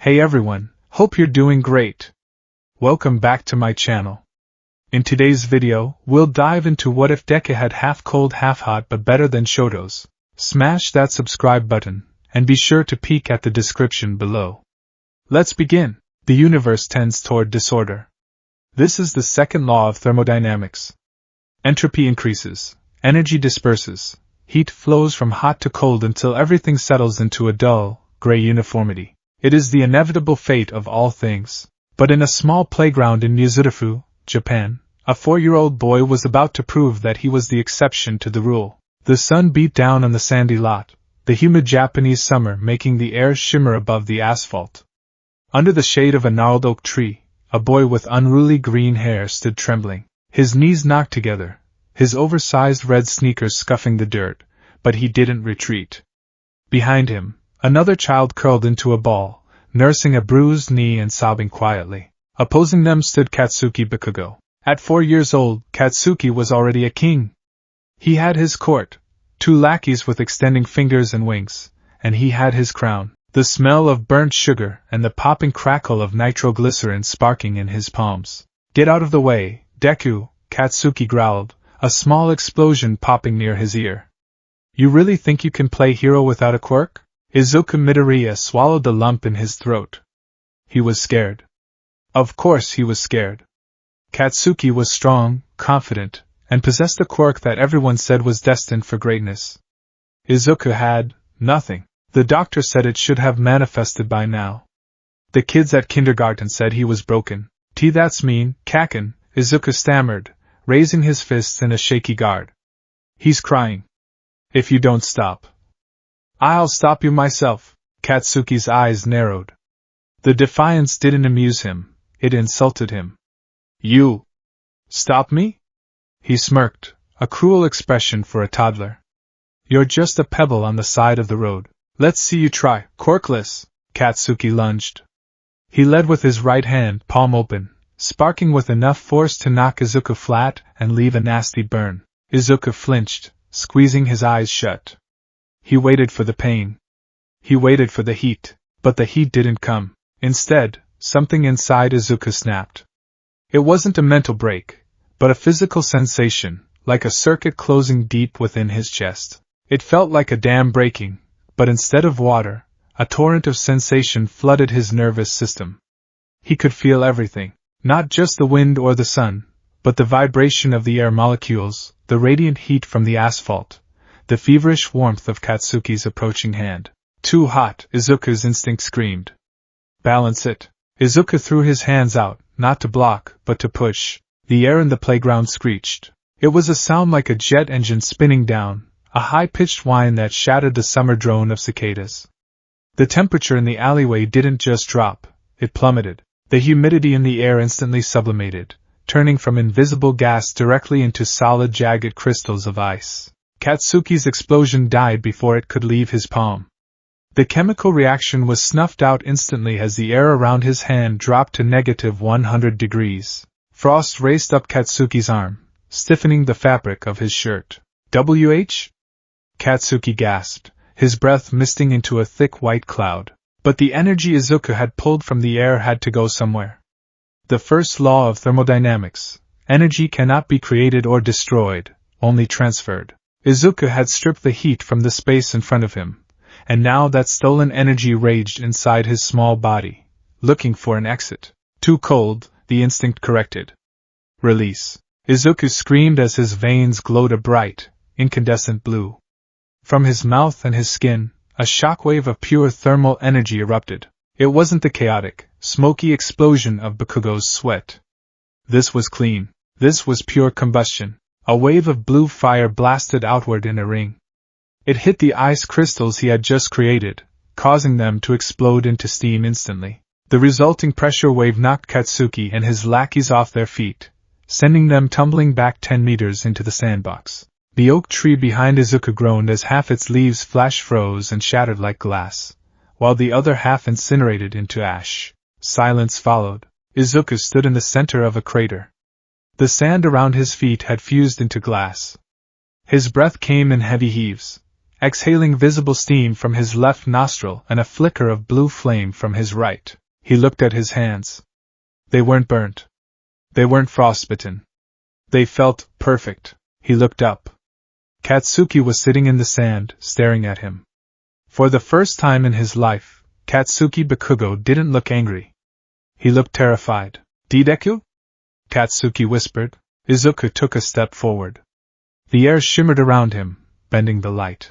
Hey everyone, hope you're doing great. Welcome back to my channel. In today's video, we'll dive into what if Deku had half cold half hot but better than Shoto's. Smash that subscribe button, and be sure to peek at the description below. Let's begin. The universe tends toward disorder. This is the second law of thermodynamics. Entropy increases, energy disperses, heat flows from hot to cold until everything settles into a dull, gray uniformity. It is the inevitable fate of all things. But in a small playground in Mizutafu, Japan, a 4-year-old boy was about to prove that he was the exception to the rule. The sun beat down on the sandy lot, the humid Japanese summer making the air shimmer above the asphalt. Under the shade of a gnarled oak tree, a boy with unruly green hair stood trembling, his knees knocked together, his oversized red sneakers scuffing the dirt, but he didn't retreat. Behind him, another child curled into a ball, nursing a bruised knee and sobbing quietly. Opposing them stood Katsuki Bakugo. At 4 years old, Katsuki was already a king. He had his court, 2 lackeys with extending fingers and wings, and he had his crown, the smell of burnt sugar and the popping crackle of nitroglycerin sparking in his palms. Get out of the way, Deku, Katsuki growled, a small explosion popping near his ear. You really think you can play hero without a quirk? Izuku Midoriya swallowed the lump in his throat. He was scared. Of course he was scared. Katsuki was strong, confident, and possessed a quirk that everyone said was destined for greatness. Izuku had nothing. The doctor said it should have manifested by now. The kids at kindergarten said he was broken. That's mean, Kaken, Izuku stammered, raising his fists in a shaky guard. He's crying. If you don't stop, I'll stop you myself. Katsuki's eyes narrowed. The defiance didn't amuse him, it insulted him. You stop me? He smirked, a cruel expression for a toddler. You're just a pebble on the side of the road. Let's see you try. Quirkless. Katsuki lunged. He led with his right hand, palm open, sparking with enough force to knock Izuku flat and leave a nasty burn. Izuku flinched, squeezing his eyes shut. He waited for the pain. He waited for the heat, but the heat didn't come. Instead, something inside Izuku snapped. It wasn't a mental break, but a physical sensation, like a circuit closing deep within his chest. It felt like a dam breaking, but instead of water, a torrent of sensation flooded his nervous system. He could feel everything, not just the wind or the sun, but the vibration of the air molecules, the radiant heat from the asphalt, the feverish warmth of Katsuki's approaching hand. Too hot, Izuku's instinct screamed. Balance it. Izuku threw his hands out, not to block, but to push. The air in the playground screeched. It was a sound like a jet engine spinning down, a high-pitched whine that shattered the summer drone of cicadas. The temperature in the alleyway didn't just drop, it plummeted. The humidity in the air instantly sublimated, turning from invisible gas directly into solid jagged crystals of ice. Katsuki's explosion died before it could leave his palm. The chemical reaction was snuffed out instantly as the air around his hand dropped to -100 degrees. Frost raced up Katsuki's arm, stiffening the fabric of his shirt. "WH?" Katsuki gasped, his breath misting into a thick white cloud. But the energy Izuku had pulled from the air had to go somewhere. The first law of thermodynamics: energy cannot be created or destroyed, only transferred. Izuku had stripped the heat from the space in front of him, and now that stolen energy raged inside his small body, looking for an exit. Too cold, the instinct corrected. Release. Izuku screamed as his veins glowed a bright, incandescent blue. From his mouth and his skin, a shockwave of pure thermal energy erupted. It wasn't the chaotic, smoky explosion of Bakugo's sweat. This was clean. This was pure combustion. A wave of blue fire blasted outward in a ring. It hit the ice crystals he had just created, causing them to explode into steam instantly. The resulting pressure wave knocked Katsuki and his lackeys off their feet, sending them tumbling back 10 meters into the sandbox. The oak tree behind Izuku groaned as half its leaves flash froze and shattered like glass, while the other half incinerated into ash. Silence followed. Izuku stood in the center of a crater. The sand around his feet had fused into glass. His breath came in heavy heaves, exhaling visible steam from his left nostril and a flicker of blue flame from his right. He looked at his hands. They weren't burnt. They weren't frostbitten. They felt perfect. He looked up. Katsuki was sitting in the sand, staring at him. For the first time in his life, Katsuki Bakugo didn't look angry. He looked terrified. Deku? Katsuki whispered. Izuku took a step forward. The air shimmered around him, bending the light.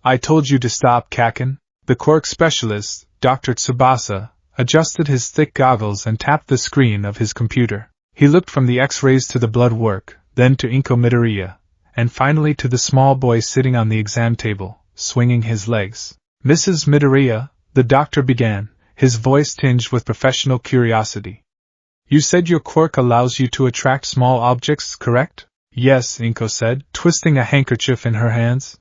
I told you to stop, Kaken. The quirk specialist, Dr. Tsubasa, adjusted his thick goggles and tapped the screen of his computer. He looked from the X-rays to the blood work, then to Inko Midoriya, and finally to the small boy sitting on the exam table, swinging his legs. Mrs. Midoriya, the doctor began, his voice tinged with professional curiosity. You said your quirk allows you to attract small objects, correct? Yes, Inko said, twisting a handkerchief in her hands.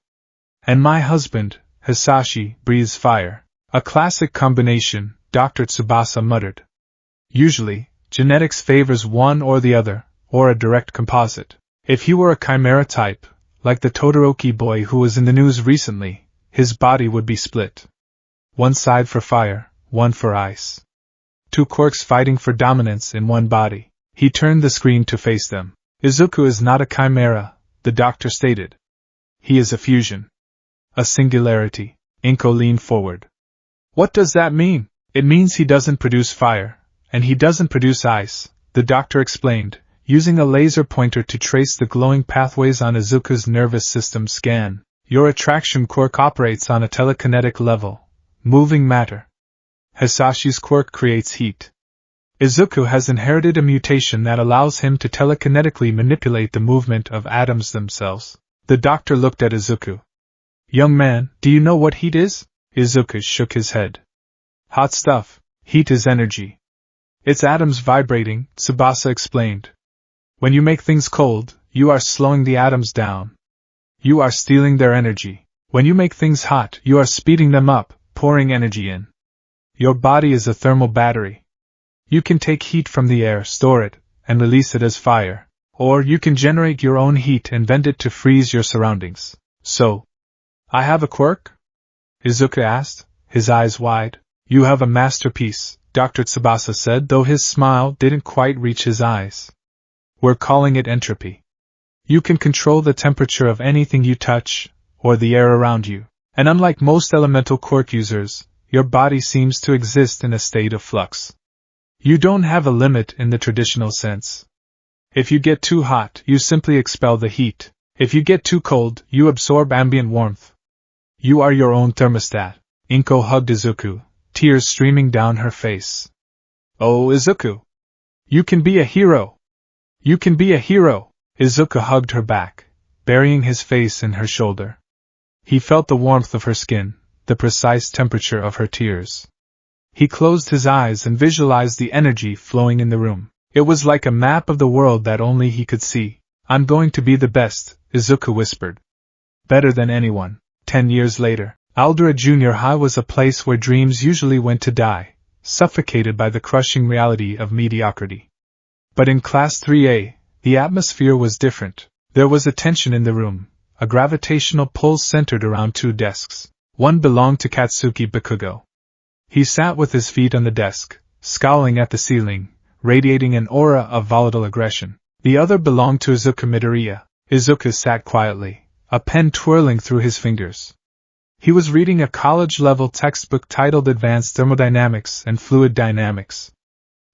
And my husband, Hisashi, breathes fire. A classic combination, Dr. Tsubasa muttered. Usually, genetics favors one or the other, or a direct composite. If he were a chimera type, like the Todoroki boy who was in the news recently, his body would be split. One side for fire, one for ice. Two quirks fighting for dominance in one body. He turned the screen to face them. Izuku is not a chimera, the doctor stated. He is a fusion. A singularity. Inko leaned forward. What does that mean? It means he doesn't produce fire, and he doesn't produce ice, the doctor explained, using a laser pointer to trace the glowing pathways on Izuku's nervous system scan. Your attraction quirk operates on a telekinetic level, moving matter. Hisashi's quirk creates heat. Izuku has inherited a mutation that allows him to telekinetically manipulate the movement of atoms themselves. The doctor looked at Izuku. Young man, do you know what heat is? Izuku shook his head. Hot stuff. Heat is energy. It's atoms vibrating, Tsubasa explained. When you make things cold, you are slowing the atoms down. You are stealing their energy. When you make things hot, you are speeding them up, pouring energy in. Your body is a thermal battery. You can take heat from the air, store it, and release it as fire. Or you can generate your own heat and vent it to freeze your surroundings. So, I have a quirk? Izuku asked, his eyes wide. You have a masterpiece, Dr. Tsubasa said, though his smile didn't quite reach his eyes. We're calling it entropy. You can control the temperature of anything you touch, or the air around you. And unlike most elemental quirk users, your body seems to exist in a state of flux. You don't have a limit in the traditional sense. If you get too hot, you simply expel the heat. If you get too cold, you absorb ambient warmth. You are your own thermostat. Inko hugged Izuku, tears streaming down her face. Oh, Izuku! You can be a hero! You can be a hero! Izuku hugged her back, burying his face in her shoulder. He felt the warmth of her skin, the precise temperature of her tears. He closed his eyes and visualized the energy flowing in the room. It was like a map of the world that only he could see. I'm going to be the best, Izuku whispered. Better than anyone. 10 years later, Aldera Junior High was a place where dreams usually went to die, suffocated by the crushing reality of mediocrity. But in Class 3A, the atmosphere was different. There was a tension in the room, a gravitational pull centered around two desks. One belonged to Katsuki Bakugo. He sat with his feet on the desk, scowling at the ceiling, radiating an aura of volatile aggression. The other belonged to Izuku Midoriya. Izuku sat quietly, a pen twirling through his fingers. He was reading a college-level textbook titled Advanced Thermodynamics and Fluid Dynamics.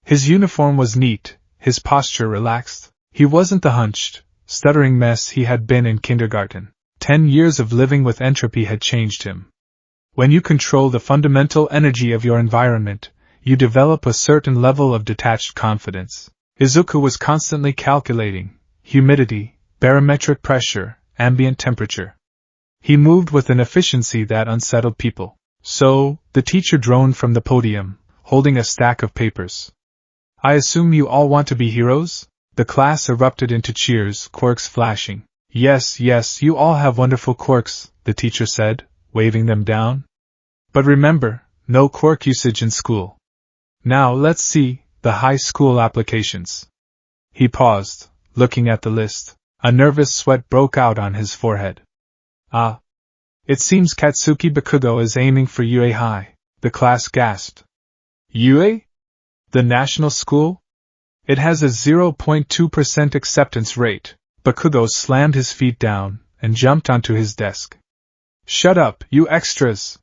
His uniform was neat, his posture relaxed. He wasn't the hunched, stuttering mess he had been in kindergarten. 10 years of living with entropy had changed him. When you control the fundamental energy of your environment, you develop a certain level of detached confidence. Izuku was constantly calculating humidity, barometric pressure, ambient temperature. He moved with an efficiency that unsettled people. So, the teacher droned from the podium, holding a stack of papers. I assume you all want to be heroes? The class erupted into cheers, quirks flashing. Yes, you all have wonderful quirks, the teacher said, waving them down. But remember, no quirk usage in school. Now let's see the high school applications. He paused, looking at the list. A nervous sweat broke out on his forehead. Ah. It seems Katsuki Bakugo is aiming for UA High, the class gasped. UA? The national school? It has a 0.2% acceptance rate. Bakugo slammed his feet down and jumped onto his desk. Shut up, you extras!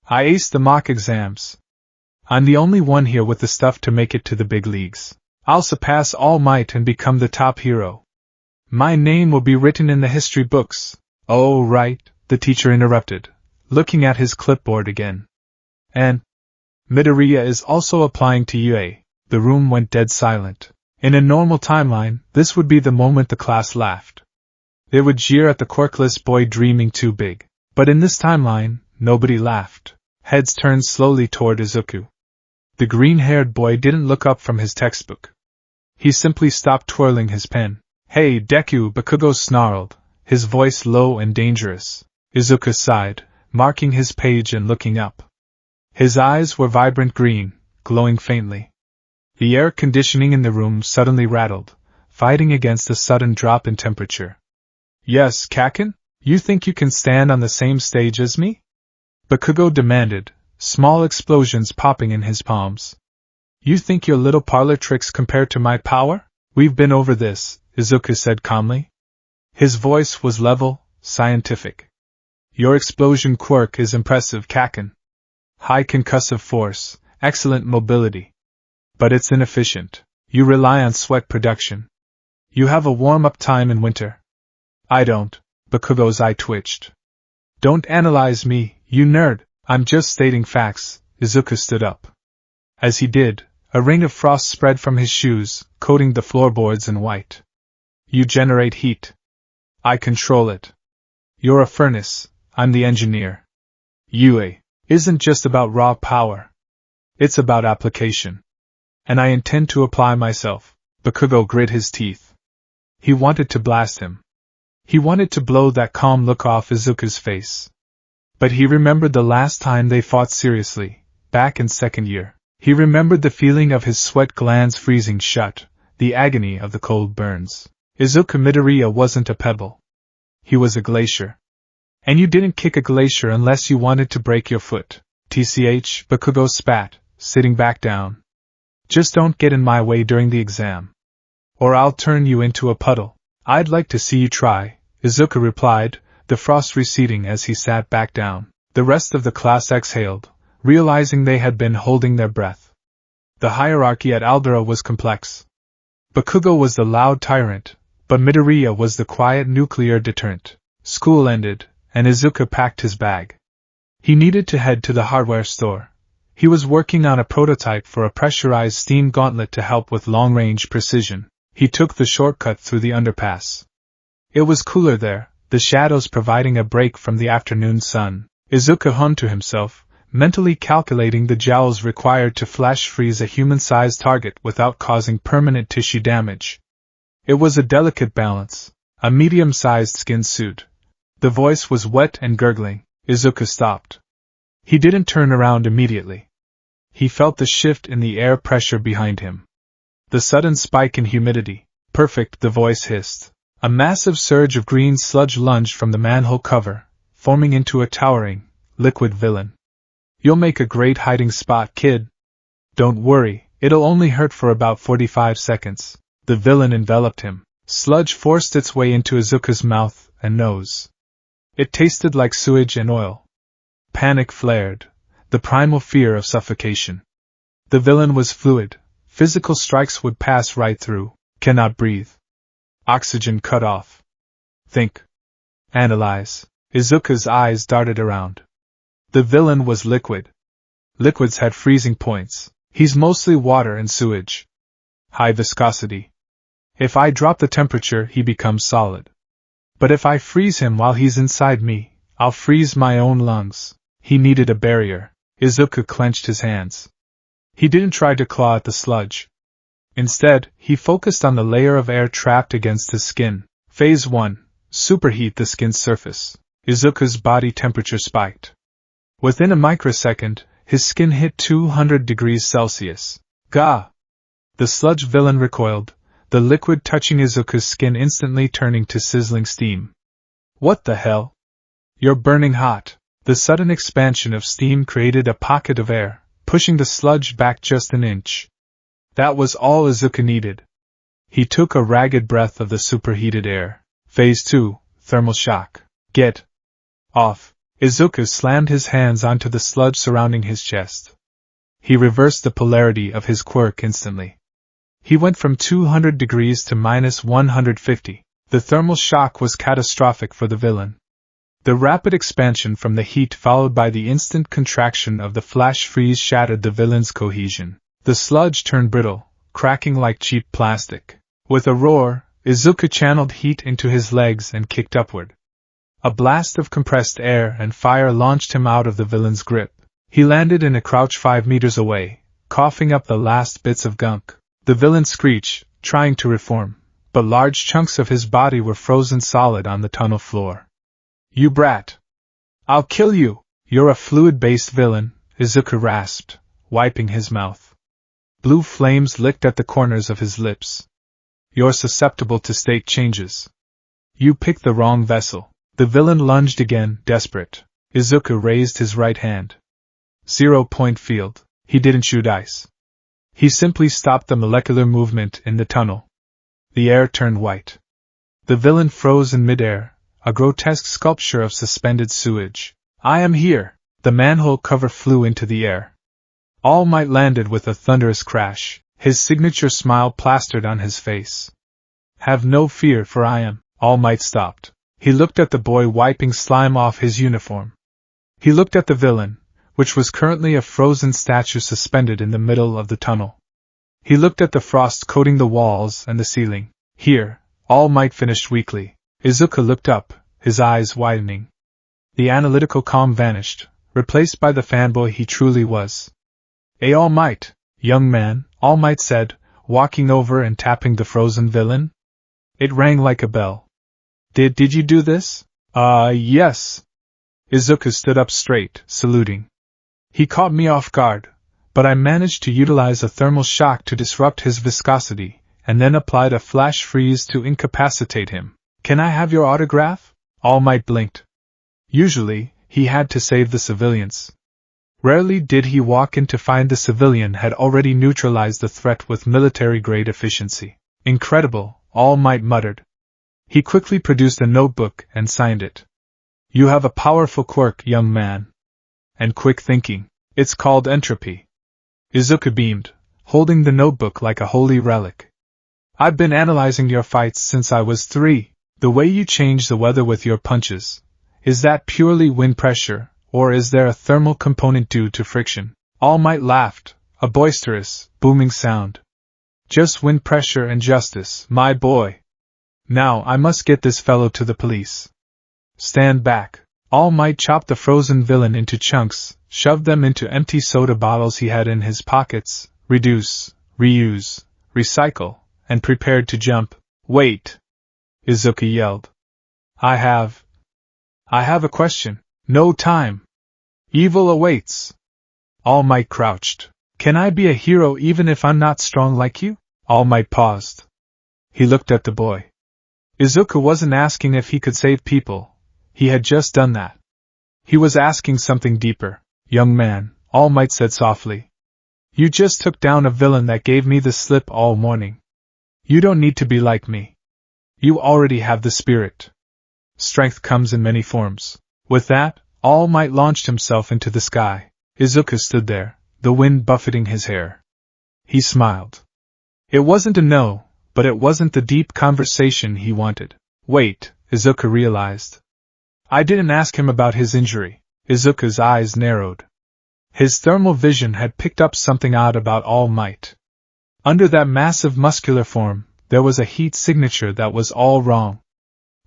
I aced the mock exams. I'm the only one here with the stuff to make it to the big leagues. I'll surpass All Might and become the top hero. My name will be written in the history books. Oh, right, the teacher interrupted, looking at his clipboard again. And Midoriya is also applying to UA. The room went dead silent. In a normal timeline, this would be the moment the class laughed. They would jeer at the quirkless boy dreaming too big. But in this timeline, nobody laughed. Heads turned slowly toward Izuku. The green-haired boy didn't look up from his textbook. He simply stopped twirling his pen. Hey, Deku, Bakugo snarled, his voice low and dangerous. Izuku sighed, marking his page and looking up. His eyes were vibrant green, glowing faintly. The air conditioning in the room suddenly rattled, fighting against a sudden drop in temperature. Yes, Kaken? You think you can stand on the same stage as me? Bakugo demanded, small explosions popping in his palms. You think your little parlor tricks compare to my power? We've been over this, Izuku said calmly. His voice was level, scientific. Your explosion quirk is impressive, Kaken. High concussive force, excellent mobility. But it's inefficient. You rely on sweat production. You have a warm-up time in winter. I don't. Bakugo's eye twitched. Don't analyze me, you nerd. I'm just stating facts. Izuku stood up. As he did, a ring of frost spread from his shoes, coating the floorboards in white. You generate heat. I control it. You're a furnace, I'm the engineer. UA isn't just about raw power. It's about application. And I intend to apply myself. Bakugo grit his teeth. He wanted to blast him. He wanted to blow that calm look off Izuku's face. But he remembered the last time they fought seriously, back in second year. He remembered the feeling of his sweat glands freezing shut, the agony of the cold burns. Izuku Midoriya wasn't a pebble. He was a glacier. And you didn't kick a glacier unless you wanted to break your foot. TCH, Bakugo spat, sitting back down. Just don't get in my way during the exam. Or I'll turn you into a puddle. I'd like to see you try, Izuku replied, the frost receding as he sat back down. The rest of the class exhaled, realizing they had been holding their breath. The hierarchy at Aldera was complex. Bakugo was the loud tyrant, but Midoriya was the quiet nuclear deterrent. School ended, and Izuku packed his bag. He needed to head to the hardware store. He was working on a prototype for a pressurized steam gauntlet to help with long-range precision. He took the shortcut through the underpass. It was cooler there, the shadows providing a break from the afternoon sun. Izuku hummed to himself, mentally calculating the joules required to flash freeze a human-sized target without causing permanent tissue damage. It was a delicate balance, a medium-sized skin suit. The voice was wet and gurgling. Izuku stopped. He didn't turn around immediately. He felt the shift in the air pressure behind him. The sudden spike in humidity. Perfect, the voice hissed. A massive surge of green sludge lunged from the manhole cover, forming into a towering, liquid villain. You'll make a great hiding spot, kid. Don't worry, it'll only hurt for about 45 seconds. The villain enveloped him. Sludge forced its way into Izuku's mouth and nose. It tasted like sewage and oil. Panic flared, the primal fear of suffocation. The villain was fluid. Physical strikes would pass right through. Cannot breathe. Oxygen cut off. Think. Analyze. Izuku's eyes darted around. The villain was liquid. Liquids had freezing points. He's mostly water and sewage. High viscosity. If I drop the temperature, he becomes solid. But if I freeze him while he's inside me, I'll freeze my own lungs. He needed a barrier. Izuku clenched his hands. He didn't try to claw at the sludge. Instead, he focused on the layer of air trapped against his skin. Phase 1. Superheat the skin's surface. Izuku's body temperature spiked. Within a microsecond, his skin hit 200 degrees Celsius. Gah! The sludge villain recoiled, the liquid touching Izuku's skin instantly turning to sizzling steam. What the hell? You're burning hot. The sudden expansion of steam created a pocket of air, pushing the sludge back just an inch. That was all Izuku needed. He took a ragged breath of the superheated air. Phase 2, thermal shock. Get off. Izuku slammed his hands onto the sludge surrounding his chest. He reversed the polarity of his quirk instantly. He went from 200 degrees to minus 150. The thermal shock was catastrophic for the villain. The rapid expansion from the heat followed by the instant contraction of the flash freeze shattered the villain's cohesion. The sludge turned brittle, cracking like cheap plastic. With a roar, Izuku channeled heat into his legs and kicked upward. A blast of compressed air and fire launched him out of the villain's grip. He landed in a crouch 5 meters away, coughing up the last bits of gunk. The villain screeched, trying to reform, but large chunks of his body were frozen solid on the tunnel floor. You brat! I'll kill you! You're a fluid-based villain, Izuku rasped, wiping his mouth. Blue flames licked at the corners of his lips. You're susceptible to state changes. You picked the wrong vessel. The villain lunged again, desperate. Izuku raised his right hand. 0-point field. He didn't shoot ice. He simply stopped the molecular movement in the tunnel. The air turned white. The villain froze in midair, a grotesque sculpture of suspended sewage. I am here! The manhole cover flew into the air. All Might landed with a thunderous crash, his signature smile plastered on his face. Have no fear, for I am. All Might stopped. He looked at the boy wiping slime off his uniform. He looked at the villain, which was currently a frozen statue suspended in the middle of the tunnel. He looked at the frost coating the walls and the ceiling. Here, All Might finished weakly. Izuku looked up, his eyes widening. The analytical calm vanished, replaced by the fanboy he truly was. All Might, young man, All Might said, walking over and tapping the frozen villain. It rang like a bell. Did you do this? Yes. Izuku stood up straight, saluting. He caught me off guard, but I managed to utilize a thermal shock to disrupt his viscosity, and then applied a flash freeze to incapacitate him. Can I have your autograph? All Might blinked. Usually, he had to save the civilians. Rarely did he walk in to find the civilian had already neutralized the threat with military-grade efficiency. Incredible, All Might muttered. He quickly produced a notebook and signed it. You have a powerful quirk, young man. And quick thinking. It's called entropy. Izuku beamed, holding the notebook like a holy relic. I've been analyzing your fights since I was 3. The way you change the weather with your punches. Is that purely wind pressure, or is there a thermal component due to friction? All Might laughed, a boisterous, booming sound. Just wind pressure and justice, my boy. Now I must get this fellow to the police. Stand back. All Might chopped the frozen villain into chunks, shoved them into empty soda bottles he had in his pockets, reduce, reuse, recycle, and prepared to jump. Wait! Izuku yelled. I have a question. No time. Evil awaits. All Might crouched. Can I be a hero even if I'm not strong like you? All Might paused. He looked at the boy. Izuku wasn't asking if he could save people. He had just done that. He was asking something deeper. Young man, All Might said softly. You just took down a villain that gave me the slip all morning. You don't need to be like me. You already have the spirit. Strength comes in many forms. With that, All Might launched himself into the sky. Izuku stood there, the wind buffeting his hair. He smiled. It wasn't a no, but it wasn't the deep conversation he wanted. Wait, Izuku realized. I didn't ask him about his injury. Izuku's eyes narrowed. His thermal vision had picked up something odd about All Might. Under that massive muscular form, there was a heat signature that was all wrong.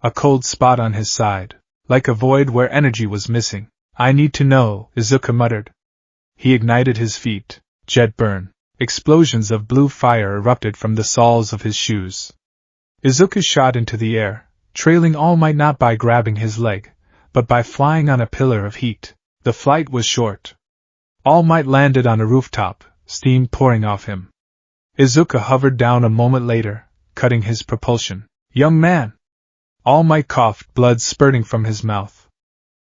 A cold spot on his side, like a void where energy was missing. I need to know, Izuku muttered. He ignited his feet. Jet burn. Explosions of blue fire erupted from the soles of his shoes. Izuku shot into the air, trailing All Might not by grabbing his leg, but by flying on a pillar of heat. The flight was short. All Might landed on a rooftop, steam pouring off him. Izuku hovered down a moment later, cutting his propulsion. Young man! All Might coughed, blood spurting from his mouth.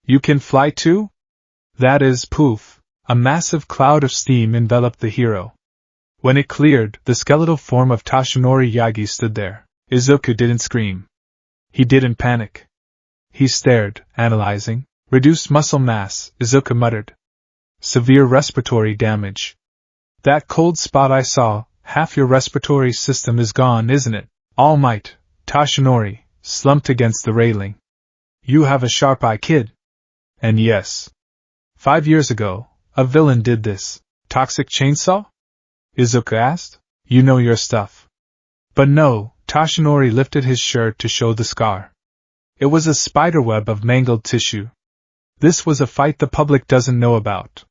You can fly too? That is, poof. A massive cloud of steam enveloped the hero. When it cleared, the skeletal form of Toshinori Yagi stood there. Izuku didn't scream. He didn't panic. He stared, analyzing. Reduced muscle mass, Izuku muttered. Severe respiratory damage. That cold spot I saw, half your respiratory system is gone, isn't it? All Might, Toshinori, slumped against the railing. You have a sharp eye, kid. And yes. 5 years ago, a villain did this. Toxic chainsaw? Izuku asked. You know your stuff. But no, Toshinori lifted his shirt to show the scar. It was a spiderweb of mangled tissue. This was a fight the public doesn't know about.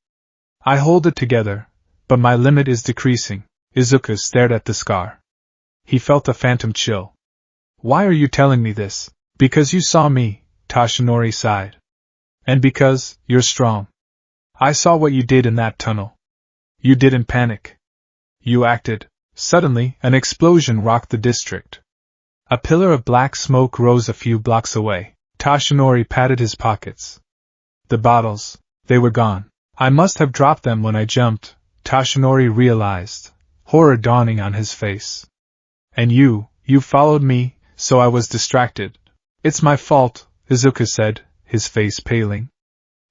I hold it together, but my limit is decreasing. Izuku stared at the scar. He felt a phantom chill. Why are you telling me this? Because you saw me, Toshinori sighed. And because you're strong. I saw what you did in that tunnel. You didn't panic. You acted. Suddenly, an explosion rocked the district. A pillar of black smoke rose a few blocks away. Toshinori patted his pockets. The bottles, they were gone. I must have dropped them when I jumped, Toshinori realized, horror dawning on his face. And you followed me, so I was distracted. It's my fault, Izuku said, his face paling.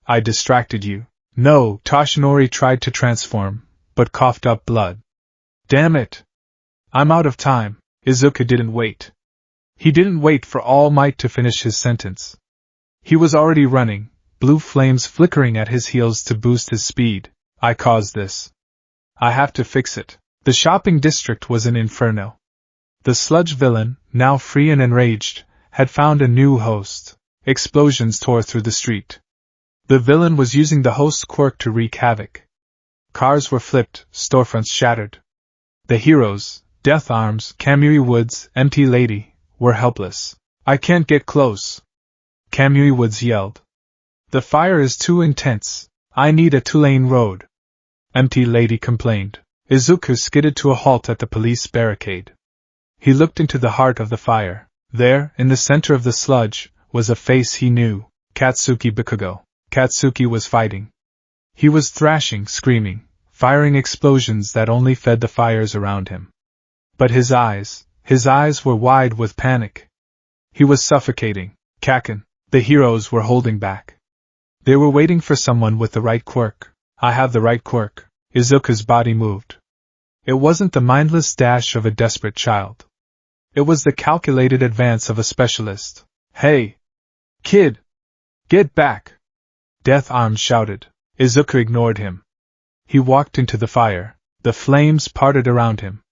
I distracted you. No, Toshinori tried to transform, but coughed up blood. Damn it! I'm out of time. Izuku didn't wait. He didn't wait for All Might to finish his sentence. He was already running, blue flames flickering at his heels to boost his speed. I caused this. I have to fix it. The shopping district was an inferno. The sludge villain, now free and enraged, had found a new host. Explosions tore through the street. The villain was using the host's quirk to wreak havoc. Cars were flipped, storefronts shattered. The heroes, Death Arms, Kamui Woods, Empty Lady, were helpless. I can't get close. Kamui Woods yelled. The fire is too intense. I need a 2-lane road. Empty Lady complained. Izuku skidded to a halt at the police barricade. He looked into the heart of the fire. There, in the center of the sludge, was a face he knew. Katsuki Bakugo. Katsuki was fighting. He was thrashing, screaming, firing explosions that only fed the fires around him. But his eyes were wide with panic. He was suffocating. Kaken. The heroes were holding back. They were waiting for someone with the right quirk. I have the right quirk. Izuku's body moved. It wasn't the mindless dash of a desperate child. It was the calculated advance of a specialist. Hey! Kid! Get back! Death Arms shouted. Izuku ignored him. He walked into the fire. The flames parted around him.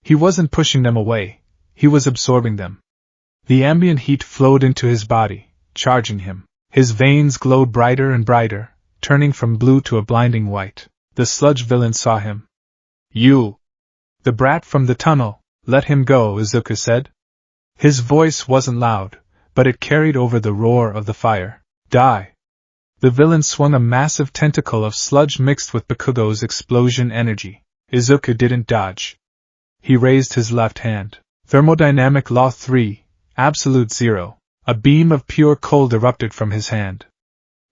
He wasn't pushing them away. He was absorbing them. The ambient heat flowed into his body, charging him. His veins glowed brighter and brighter, turning from blue to a blinding white. The sludge villain saw him. You! The brat from the tunnel, let him go, Izuku said. His voice wasn't loud, but it carried over the roar of the fire. Die! The villain swung a massive tentacle of sludge mixed with Bakugo's explosion energy. Izuku didn't dodge. He raised his left hand. Thermodynamic Law 3, Absolute Zero. A beam of pure cold erupted from his hand.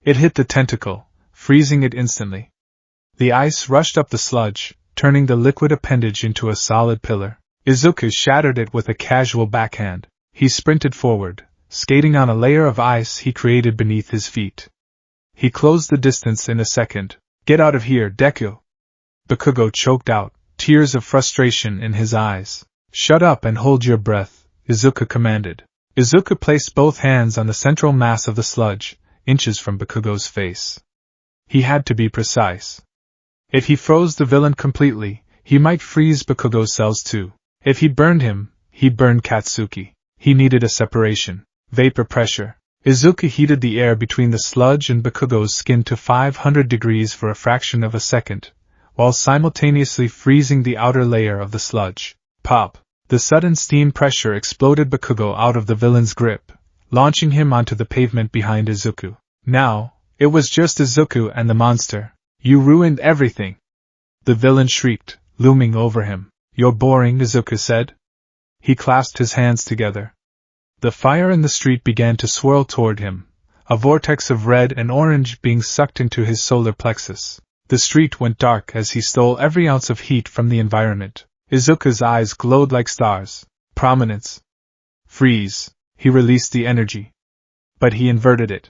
It hit the tentacle, freezing it instantly. The ice rushed up the sludge, turning the liquid appendage into a solid pillar. Izuku shattered it with a casual backhand. He sprinted forward, skating on a layer of ice he created beneath his feet. He closed the distance in a second. Get out of here, Deku! Bakugo choked out, tears of frustration in his eyes. Shut up and hold your breath, Izuku commanded. Izuku placed both hands on the central mass of the sludge, inches from Bakugo's face. He had to be precise. If he froze the villain completely, he might freeze Bakugo's cells too. If he burned him, he'd burn Katsuki. He needed a separation. Vapor pressure. Izuku heated the air between the sludge and Bakugo's skin to 500 degrees for a fraction of a second, while simultaneously freezing the outer layer of the sludge. Pop! The sudden steam pressure exploded Bakugo out of the villain's grip, launching him onto the pavement behind Izuku. Now, it was just Izuku and the monster. You ruined everything! The villain shrieked, looming over him. You're boring, Izuku said. He clasped his hands together. The fire in the street began to swirl toward him, a vortex of red and orange being sucked into his solar plexus. The street went dark as he stole every ounce of heat from the environment. Izuku's eyes glowed like stars. Prominence. Freeze. He released the energy. But he inverted it.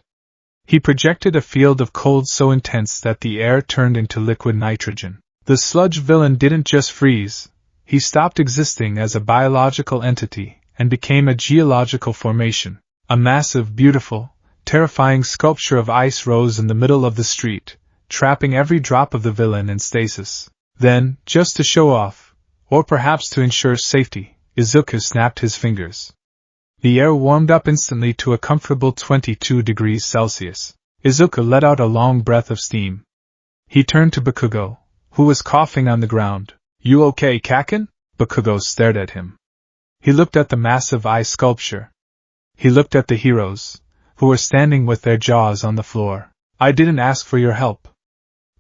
He projected a field of cold so intense that the air turned into liquid nitrogen. The sludge villain didn't just freeze. He stopped existing as a biological entity and became a geological formation. A massive, beautiful, terrifying sculpture of ice rose in the middle of the street, trapping every drop of the villain in stasis. Then, just to show off, or perhaps to ensure safety, Izuku snapped his fingers. The air warmed up instantly to a comfortable 22 degrees Celsius. Izuku let out a long breath of steam. He turned to Bakugo, who was coughing on the ground. "You okay, Kaken?" Bakugo stared at him. He looked at the massive ice sculpture. He looked at the heroes, who were standing with their jaws on the floor. "I didn't ask for your help,"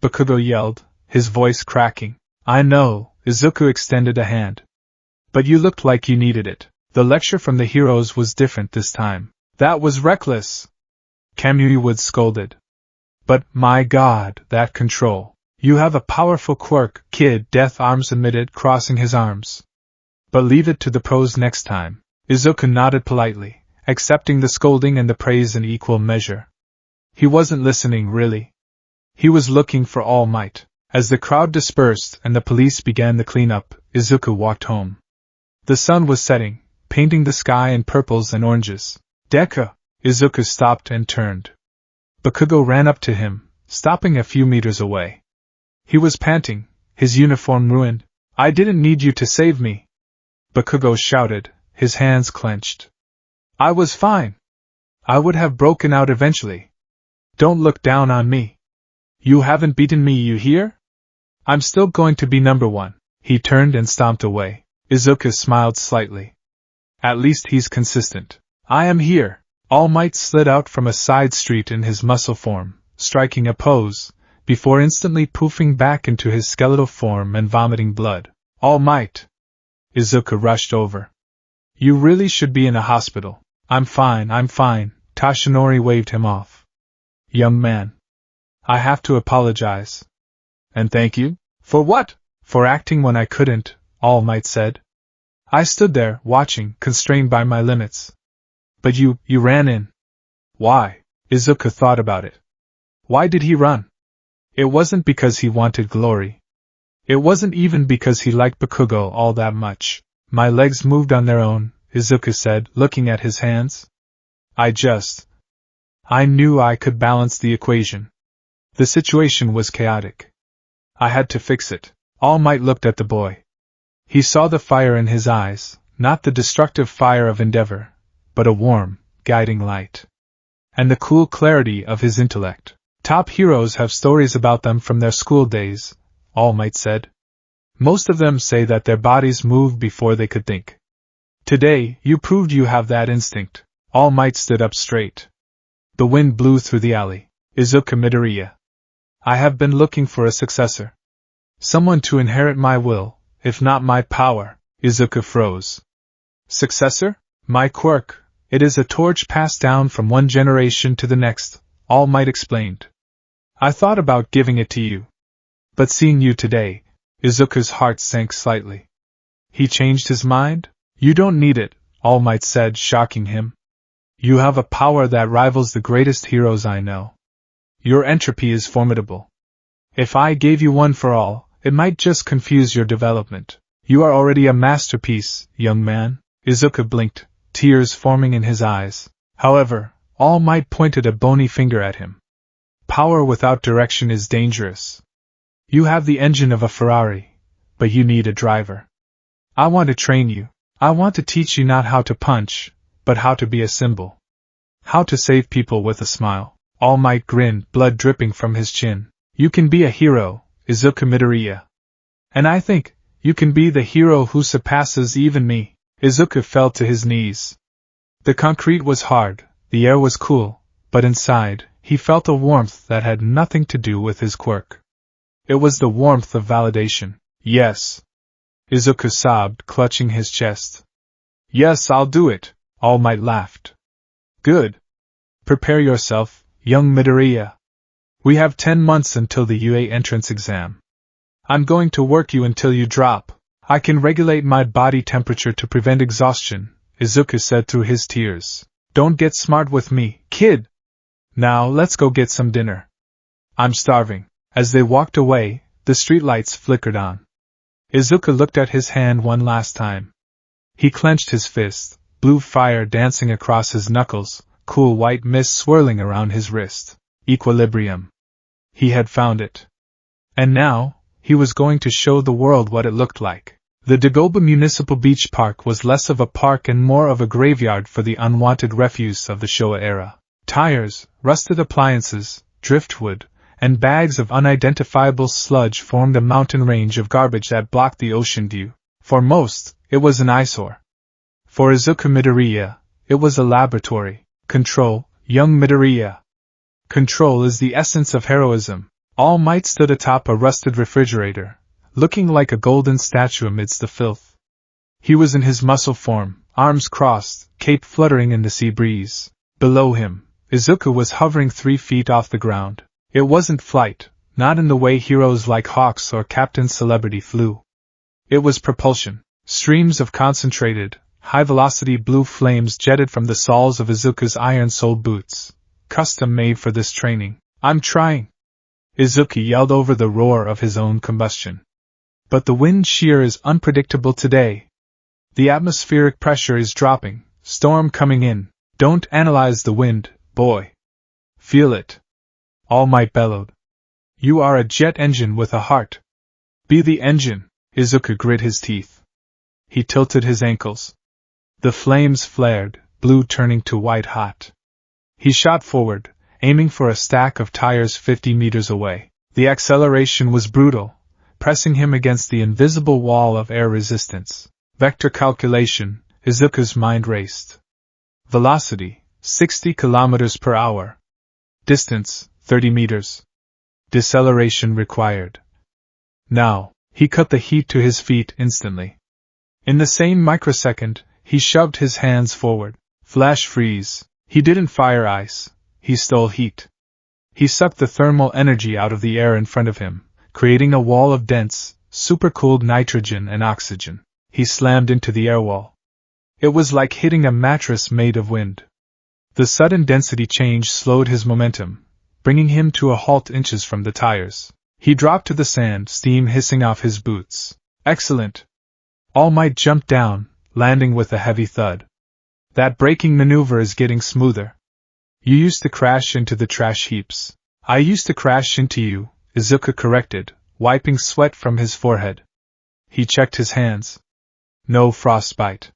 Bakugo yelled, his voice cracking. "I know," Izuku extended a hand. "But you looked like you needed it." The lecture from the heroes was different this time. "That was reckless," Kamui scolded. "But, my god, that control. You have a powerful quirk, kid," Death Arms admitted, crossing his arms. "But leave it to the pros next time." Izuku nodded politely, accepting the scolding and the praise in equal measure. He wasn't listening, really. He was looking for All Might. As the crowd dispersed and the police began the cleanup, Izuku walked home. The sun was setting, painting the sky in purples and oranges. "Deku!" Izuku stopped and turned. Bakugo ran up to him, stopping a few meters away. He was panting, his uniform ruined. "I didn't need you to save me!" Bakugo shouted, his hands clenched. "I was fine. I would have broken out eventually. Don't look down on me. You haven't beaten me, you hear? I'm still going to be number one." He turned and stomped away. Izuku smiled slightly. "At least he's consistent." "I am here." All Might slid out from a side street in his muscle form, striking a pose, before instantly poofing back into his skeletal form and vomiting blood. "All Might!" Izuku rushed over. "You really should be in a hospital." I'm fine, Tashinori waved him off. "Young man. I have to apologize." "And thank you? For what?" "For acting when I couldn't," All Might said. "I stood there, watching, constrained by my limits." "But you ran in." "Why?" Izuku thought about it. Why did he run? It wasn't because he wanted glory. It wasn't even because he liked Bakugo all that much. "My legs moved on their own," Izuku said, looking at his hands. I knew I could balance the equation. The situation was chaotic. I had to fix it." All Might looked at the boy. He saw the fire in his eyes, not the destructive fire of endeavor, but a warm, guiding light. And the cool clarity of his intellect. "Top heroes have stories about them from their school days," All Might said. "Most of them say that their bodies moved before they could think. Today, you proved you have that instinct." All Might stood up straight. The wind blew through the alley. "Izuku Midoriya. I have been looking for a successor. Someone to inherit my will, if not my power." Izuku froze. "Successor? My quirk. It is a torch passed down from one generation to the next," All Might explained. "I thought about giving it to you. But seeing you today," Izuku's heart sank slightly. He changed his mind? "You don't need it," All Might said, shocking him. "You have a power that rivals the greatest heroes I know. Your entropy is formidable. If I gave you one for all, it might just confuse your development. You are already a masterpiece, young man." Izuku blinked, tears forming in his eyes. However, All Might pointed a bony finger at him. "Power without direction is dangerous. You have the engine of a Ferrari, but you need a driver. I want to train you. I want to teach you not how to punch, but how to be a symbol. How to save people with a smile." All Might grinned, blood dripping from his chin. "You can be a hero, Izuku Midoriya. And I think, you can be the hero who surpasses even me." Izuku fell to his knees. The concrete was hard, the air was cool, but inside, he felt a warmth that had nothing to do with his quirk. It was the warmth of validation. "Yes." Izuku sobbed, clutching his chest. "Yes, I'll do it," All Might laughed. "Good. Prepare yourself, young Midoriya. We have 10 months until the UA entrance exam. I'm going to work you until you drop. I can regulate my body temperature to prevent exhaustion, Izuku said through his tears. Don't get smart with me, kid! Now let's go get some dinner. I'm starving. As they walked away, the streetlights flickered on. Izuku looked at his hand one last time. He clenched his fist, blue fire dancing across his knuckles, cool white mist swirling around his wrist. Equilibrium. He had found it. And now, he was going to show the world what it looked like. The Dagoba Municipal Beach Park was less of a park and more of a graveyard for the unwanted refuse of the Showa era. Tires, rusted appliances, driftwood, and bags of unidentifiable sludge formed a mountain range of garbage that blocked the ocean view. For most, it was an eyesore. For Izuku Midoriya, it was a laboratory. Control, young Midoriya. Control is the essence of heroism. All Might stood atop a rusted refrigerator, looking like a golden statue amidst the filth. He was in his muscle form, arms crossed, cape fluttering in the sea breeze. Below him, Izuku was hovering 3 feet off the ground. It wasn't flight, not in the way heroes like Hawks or Captain Celebrity flew. It was propulsion. Streams of concentrated, high-velocity blue flames jetted from the soles of Izuku's iron-soled boots, custom-made for this training. I'm trying! Izuku yelled over the roar of his own combustion. But the wind shear is unpredictable today. The atmospheric pressure is dropping, storm coming in. Don't analyze the wind, boy. Feel it. All Might bellowed. You are a jet engine with a heart. Be the engine. Izuku grit his teeth. He tilted his ankles. The flames flared, blue turning to white hot. He shot forward, aiming for a stack of tires 50 meters away. The acceleration was brutal, pressing him against the invisible wall of air resistance. Vector calculation, Izuku's mind raced. Velocity, 60 kilometers per hour. Distance, 30 meters. Deceleration required. Now, he cut the heat to his feet instantly. In the same microsecond, he shoved his hands forward. Flash freeze. He didn't fire ice. He stole heat. He sucked the thermal energy out of the air in front of him, creating a wall of dense, supercooled nitrogen and oxygen. He slammed into the air wall. It was like hitting a mattress made of wind. The sudden density change slowed his momentum, bringing him to a halt inches from the tires. He dropped to the sand, steam hissing off his boots. Excellent! All Might jumped down, landing with a heavy thud. That braking maneuver is getting smoother. You used to crash into the trash heaps. I used to crash into you, Izuku corrected, wiping sweat from his forehead. He checked his hands. No frostbite.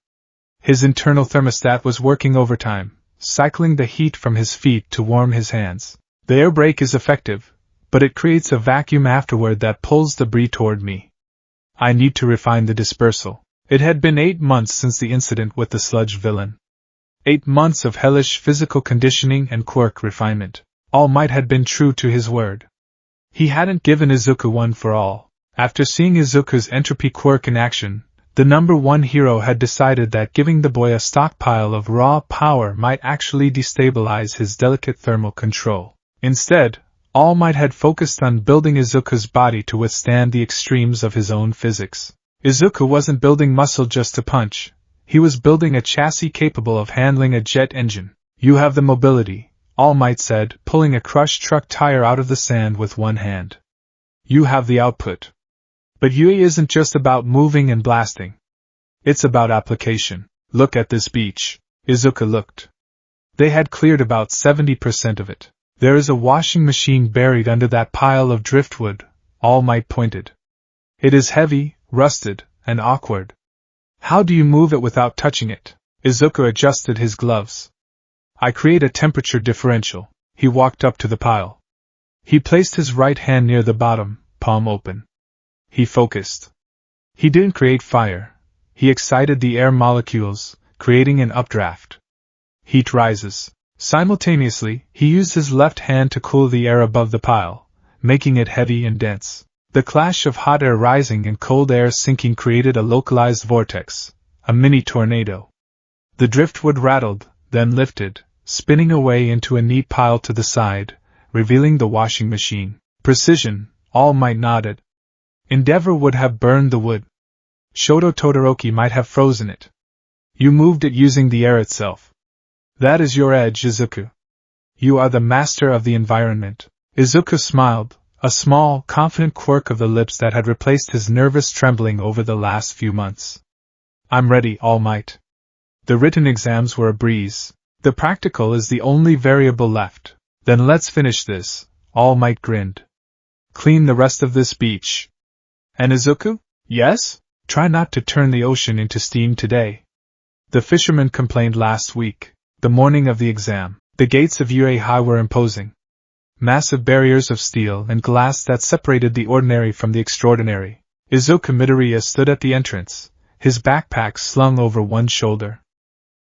His internal thermostat was working overtime, cycling the heat from his feet to warm his hands. The air brake is effective, but it creates a vacuum afterward that pulls debris toward me. I need to refine the dispersal. It had been 8 months since the incident with the sludge villain. 8 months of hellish physical conditioning and quirk refinement. All Might had been true to his word. He hadn't given Izuku one for all. After seeing Izuku's entropy quirk in action, the #1 hero had decided that giving the boy a stockpile of raw power might actually destabilize his delicate thermal control. Instead, All Might had focused on building Izuku's body to withstand the extremes of his own physics. Izuku wasn't building muscle just to punch. He was building a chassis capable of handling a jet engine. You have the mobility, All Might said, pulling a crushed truck tire out of the sand with one hand. You have the output. But UE isn't just about moving and blasting. It's about application. Look at this beach. Izuku looked. They had cleared about 70% of it. There is a washing machine buried under that pile of driftwood, All Might pointed. It is heavy, rusted, and awkward. How do you move it without touching it? Izuku adjusted his gloves. I create a temperature differential. He walked up to the pile. He placed his right hand near the bottom, palm open. He focused. He didn't create fire. He excited the air molecules, creating an updraft. Heat rises. Simultaneously, he used his left hand to cool the air above the pile, making it heavy and dense. The clash of hot air rising and cold air sinking created a localized vortex, a mini tornado. The driftwood rattled, then lifted, spinning away into a neat pile to the side, revealing the washing machine. Precision, All Might nodded. Endeavor would have burned the wood. Shoto Todoroki might have frozen it. You moved it using the air itself. That is your edge, Izuku. You are the master of the environment. Izuku smiled, a small, confident quirk of the lips that had replaced his nervous trembling over the last few months. I'm ready, All Might. The written exams were a breeze. The practical is the only variable left. Then let's finish this, All Might grinned. Clean the rest of this beach. And Izuku? Yes? Try not to turn the ocean into steam today. The fisherman complained last week, the morning of the exam. The gates of Ue High were imposing. Massive barriers of steel and glass that separated the ordinary from the extraordinary. Izuku Midoriya stood at the entrance, his backpack slung over one shoulder.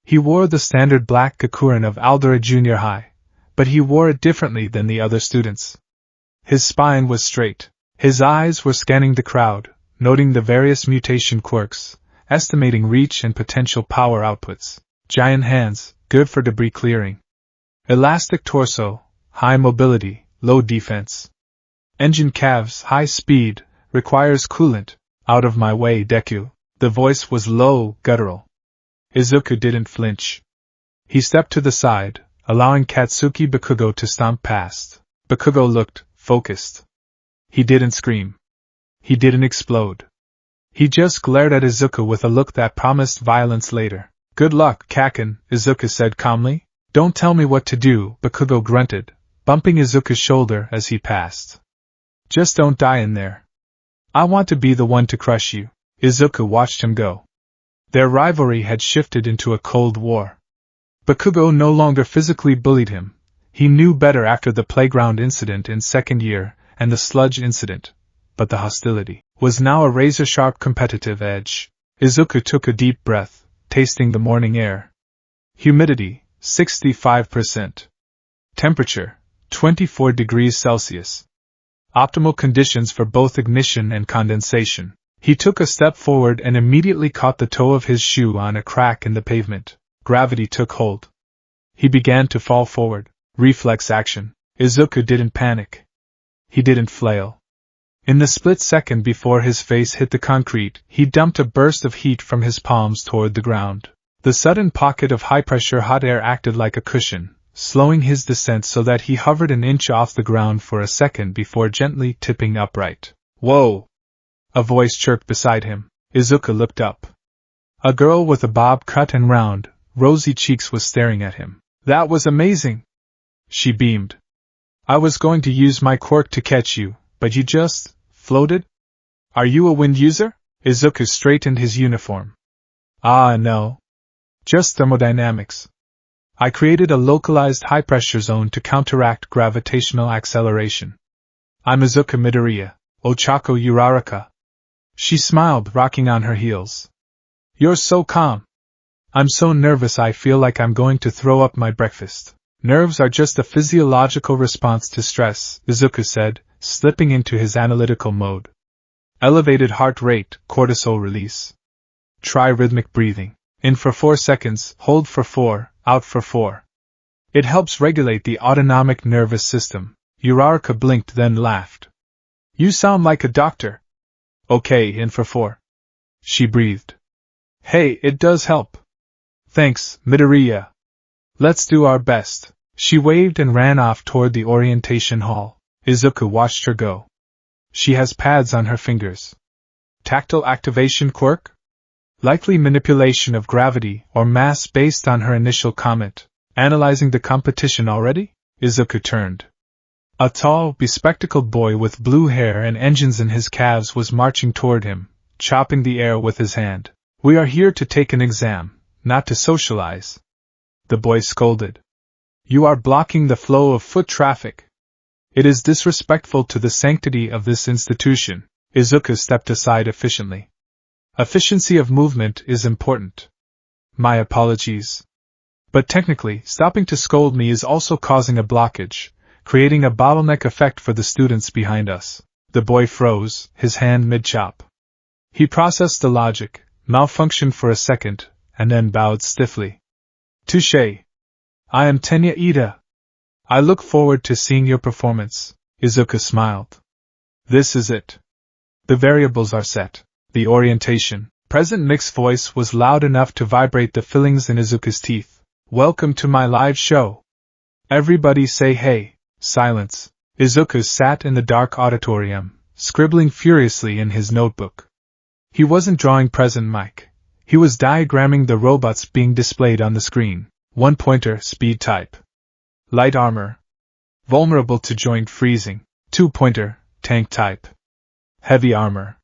He wore the standard black gakurin of Aldera Junior High, but he wore it differently than the other students. His spine was straight. His eyes were scanning the crowd, noting the various mutation quirks, estimating reach and potential power outputs. Giant hands, good for debris clearing. Elastic torso, high mobility, low defense. Engine calves, high speed, requires coolant. Out of my way, Deku. The voice was low, guttural. Izuku didn't flinch. He stepped to the side, allowing Katsuki Bakugo to stomp past. Bakugo looked focused. He didn't scream. He didn't explode. He just glared at Izuku with a look that promised violence later. Good luck, Kaken, Izuku said calmly. Don't tell me what to do, Bakugo grunted, bumping Izuku's shoulder as he passed. Just don't die in there. I want to be the one to crush you. Izuku watched him go. Their rivalry had shifted into a cold war. Bakugo no longer physically bullied him. He knew better after the playground incident in second year and the sludge incident, but the hostility was now a razor-sharp competitive edge. Izuku took a deep breath, tasting the morning air. Humidity, 65%. Temperature, 24 degrees Celsius. Optimal conditions for both ignition and condensation. He took a step forward and immediately caught the toe of his shoe on a crack in the pavement. Gravity took hold. He began to fall forward. Reflex action. Izuku didn't panic. He didn't flail. In the split second before his face hit the concrete, he dumped a burst of heat from his palms toward the ground. The sudden pocket of high-pressure hot air acted like a cushion, slowing his descent so that he hovered an inch off the ground for a second before gently tipping upright. Whoa! A voice chirped beside him. Izuku looked up. A girl with a bob cut and round, rosy cheeks was staring at him. That was amazing! She beamed. I was going to use my quirk to catch you, but you just floated? Are you a wind user? Izuku straightened his uniform. Ah, no. Just thermodynamics. I created a localized high-pressure zone to counteract gravitational acceleration. I'm Izuku Midoriya, Ochako Uraraka. She smiled, rocking on her heels. You're so calm. I'm so nervous I feel like I'm going to throw up my breakfast. Nerves are just a physiological response to stress, Izuku said, slipping into his analytical mode. Elevated heart rate, cortisol release. Try rhythmic breathing. In for 4 seconds, hold for 4, out for 4. It helps regulate the autonomic nervous system. Uraraka blinked then laughed. You sound like a doctor. Okay, in for 4. She breathed. Hey, it does help. Thanks, Midoriya. Let's do our best. She waved and ran off toward the orientation hall. Izuku watched her go. She has pads on her fingers. Tactile activation quirk? Likely manipulation of gravity or mass based on her initial comment. Analyzing the competition already? Izuku turned. A tall, bespectacled boy with blue hair and engines in his calves was marching toward him, chopping the air with his hand. We are here to take an exam, not to socialize. The boy scolded. You are blocking the flow of foot traffic. It is disrespectful to the sanctity of this institution. Izuku stepped aside efficiently. Efficiency of movement is important. My apologies. But technically, stopping to scold me is also causing a blockage, creating a bottleneck effect for the students behind us. The boy froze, his hand mid-chop. He processed the logic, malfunctioned for a second, and then bowed stiffly. Touché. I am Tenya Ida. I look forward to seeing your performance. Izuku smiled. This is it. The variables are set. The orientation. Present Mix's voice was loud enough to vibrate the fillings in Izuku's teeth. Welcome to my live show. Everybody say hey. Silence. Izuku sat in the dark auditorium, scribbling furiously in his notebook. He wasn't drawing present Mike. He was diagramming the robots being displayed on the screen. 1 pointer, speed type. Light armor. Vulnerable to joint freezing. 2 pointer, tank type. Heavy armor.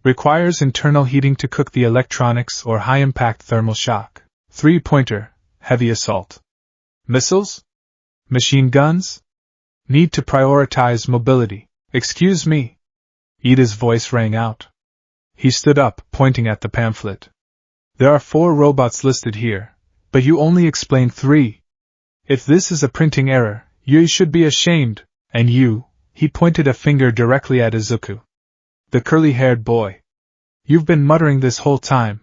Requires internal heating to cook the electronics or high-impact thermal shock. 3 pointer, heavy assault. Missiles? Machine guns? Need to prioritize mobility. Excuse me. Ida's voice rang out. He stood up, pointing at the pamphlet. There are 4 robots listed here, but you only explained 3. If this is a printing error, you should be ashamed, and you, he pointed a finger directly at Izuku. The curly-haired boy. You've been muttering this whole time.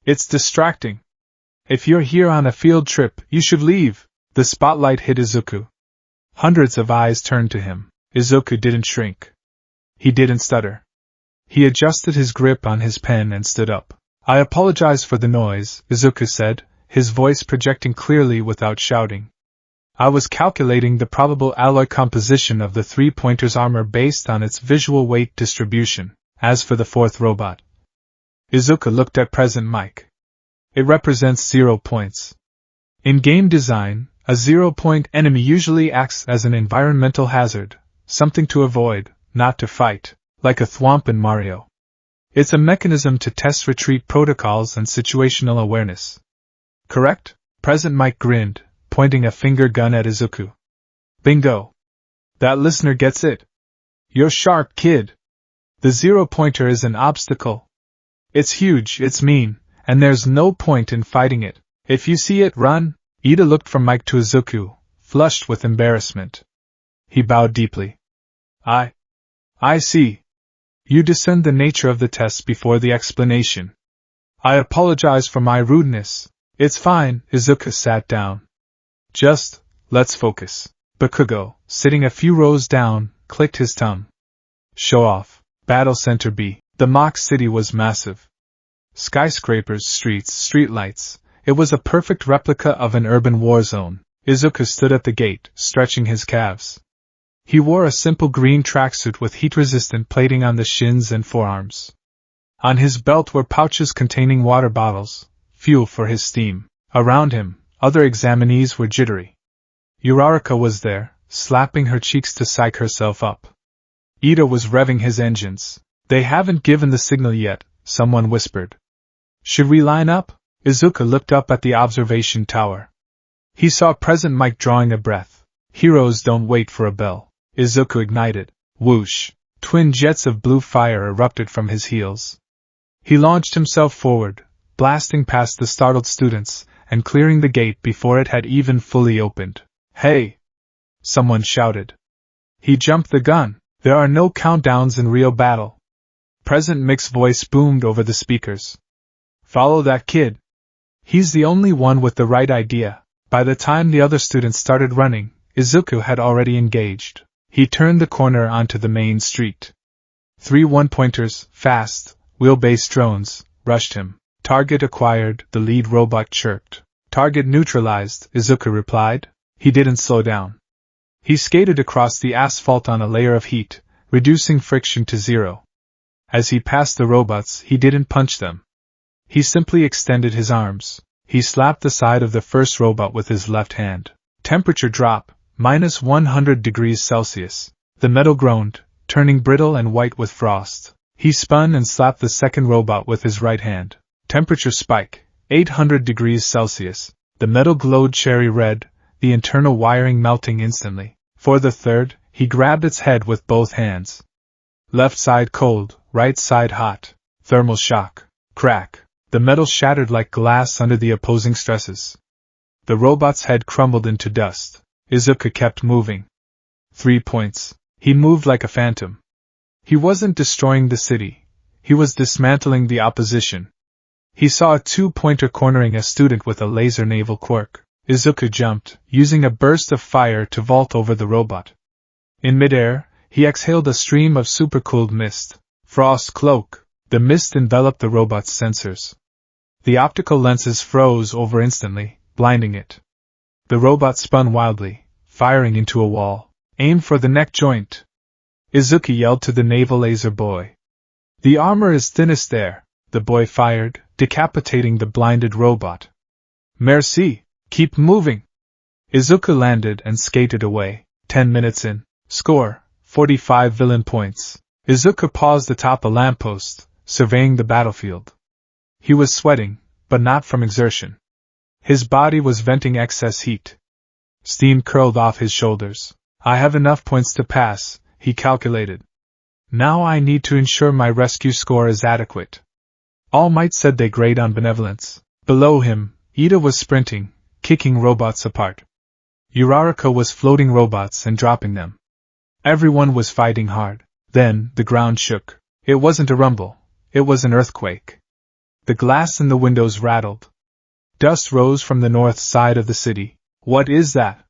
It's distracting. If you're here on a field trip, you should leave. The spotlight hit Izuku. Hundreds of eyes turned to him. Izuku didn't shrink. He didn't stutter. He adjusted his grip on his pen and stood up. I apologize for the noise, Izuku said, his voice projecting clearly without shouting. I was calculating the probable alloy composition of the 3 pointers armor based on its visual weight distribution. As for the 4th robot. Izuku looked at present Mike. It represents 0 points. In game design, a 0-point enemy usually acts as an environmental hazard, something to avoid, not to fight, like a thwomp in Mario. It's a mechanism to test retreat protocols and situational awareness. Correct? Present Mike grinned, pointing a finger gun at Izuku. Bingo! That listener gets it. You're sharp, kid. The 0-pointer is an obstacle. It's huge, it's mean, and there's no point in fighting it. If you see it, run. Ida looked from Mike to Izuku, flushed with embarrassment. He bowed deeply. I see. You discerned the nature of the test before the explanation. I apologize for my rudeness. It's fine. Izuku sat down. Just, let's focus. Bakugo, sitting a few rows down, clicked his tongue. Show off. Battle Center B. The mock city was massive. Skyscrapers, streets, streetlights. It was a perfect replica of an urban war zone. Izuku stood at the gate, stretching his calves. He wore a simple green tracksuit with heat-resistant plating on the shins and forearms. On his belt were pouches containing water bottles, fuel for his steam. Around him, other examinees were jittery. Uraraka was there, slapping her cheeks to psych herself up. Ida was revving his engines. They haven't given the signal yet, someone whispered. Should we line up? Izuku looked up at the observation tower. He saw present Mike drawing a breath. Heroes don't wait for a bell. Izuku ignited. Whoosh! Twin jets of blue fire erupted from his heels. He launched himself forward, blasting past the startled students, and clearing the gate before it had even fully opened. Hey! Someone shouted. He jumped the gun. There are no countdowns in real battle. Present Mix's voice boomed over the speakers. Follow that kid. He's the only one with the right idea. By the time the other students started running, Izuku had already engaged. He turned the corner onto the main street. 3 one-pointers, fast, wheelbase drones, rushed him. Target acquired, the lead robot chirped. Target neutralized, Izuku replied. He didn't slow down. He skated across the asphalt on a layer of heat, reducing friction to 0. As he passed the robots, he didn't punch them. He simply extended his arms. He slapped the side of the first robot with his left hand. Temperature drop, -100 degrees Celsius. The metal groaned, turning brittle and white with frost. He spun and slapped the second robot with his right hand. Temperature spike, 800 degrees Celsius. The metal glowed cherry red, the internal wiring melting instantly. For the third, he grabbed its head with both hands. Left side cold, right side hot. Thermal shock. Crack. The metal shattered like glass under the opposing stresses. The robot's head crumbled into dust. Izuku kept moving. 3 points. He moved like a phantom. He wasn't destroying the city. He was dismantling the opposition. He saw a 2-pointer cornering a student with a laser naval quirk. Izuku jumped, using a burst of fire to vault over the robot. In midair, he exhaled a stream of supercooled mist. Frost cloak. The mist enveloped the robot's sensors. The optical lenses froze over instantly, blinding it. The robot spun wildly, firing into a wall. Aim for the neck joint. Izuku yelled to the naval laser boy. The armor is thinnest there. The boy fired, decapitating the blinded robot. Merci. Keep moving. Izuku landed and skated away. 10 minutes in. Score, 45 villain points. Izuku paused atop a lamppost, surveying the battlefield. He was sweating, but not from exertion. His body was venting excess heat. Steam curled off his shoulders. I have enough points to pass, he calculated. Now I need to ensure my rescue score is adequate. All Might said they grade on benevolence. Below him, Ida was sprinting, kicking robots apart. Uraraka was floating robots and dropping them. Everyone was fighting hard. Then, the ground shook. It wasn't a rumble. It was an earthquake. The glass in the windows rattled. Dust rose from the north side of the city. What is that?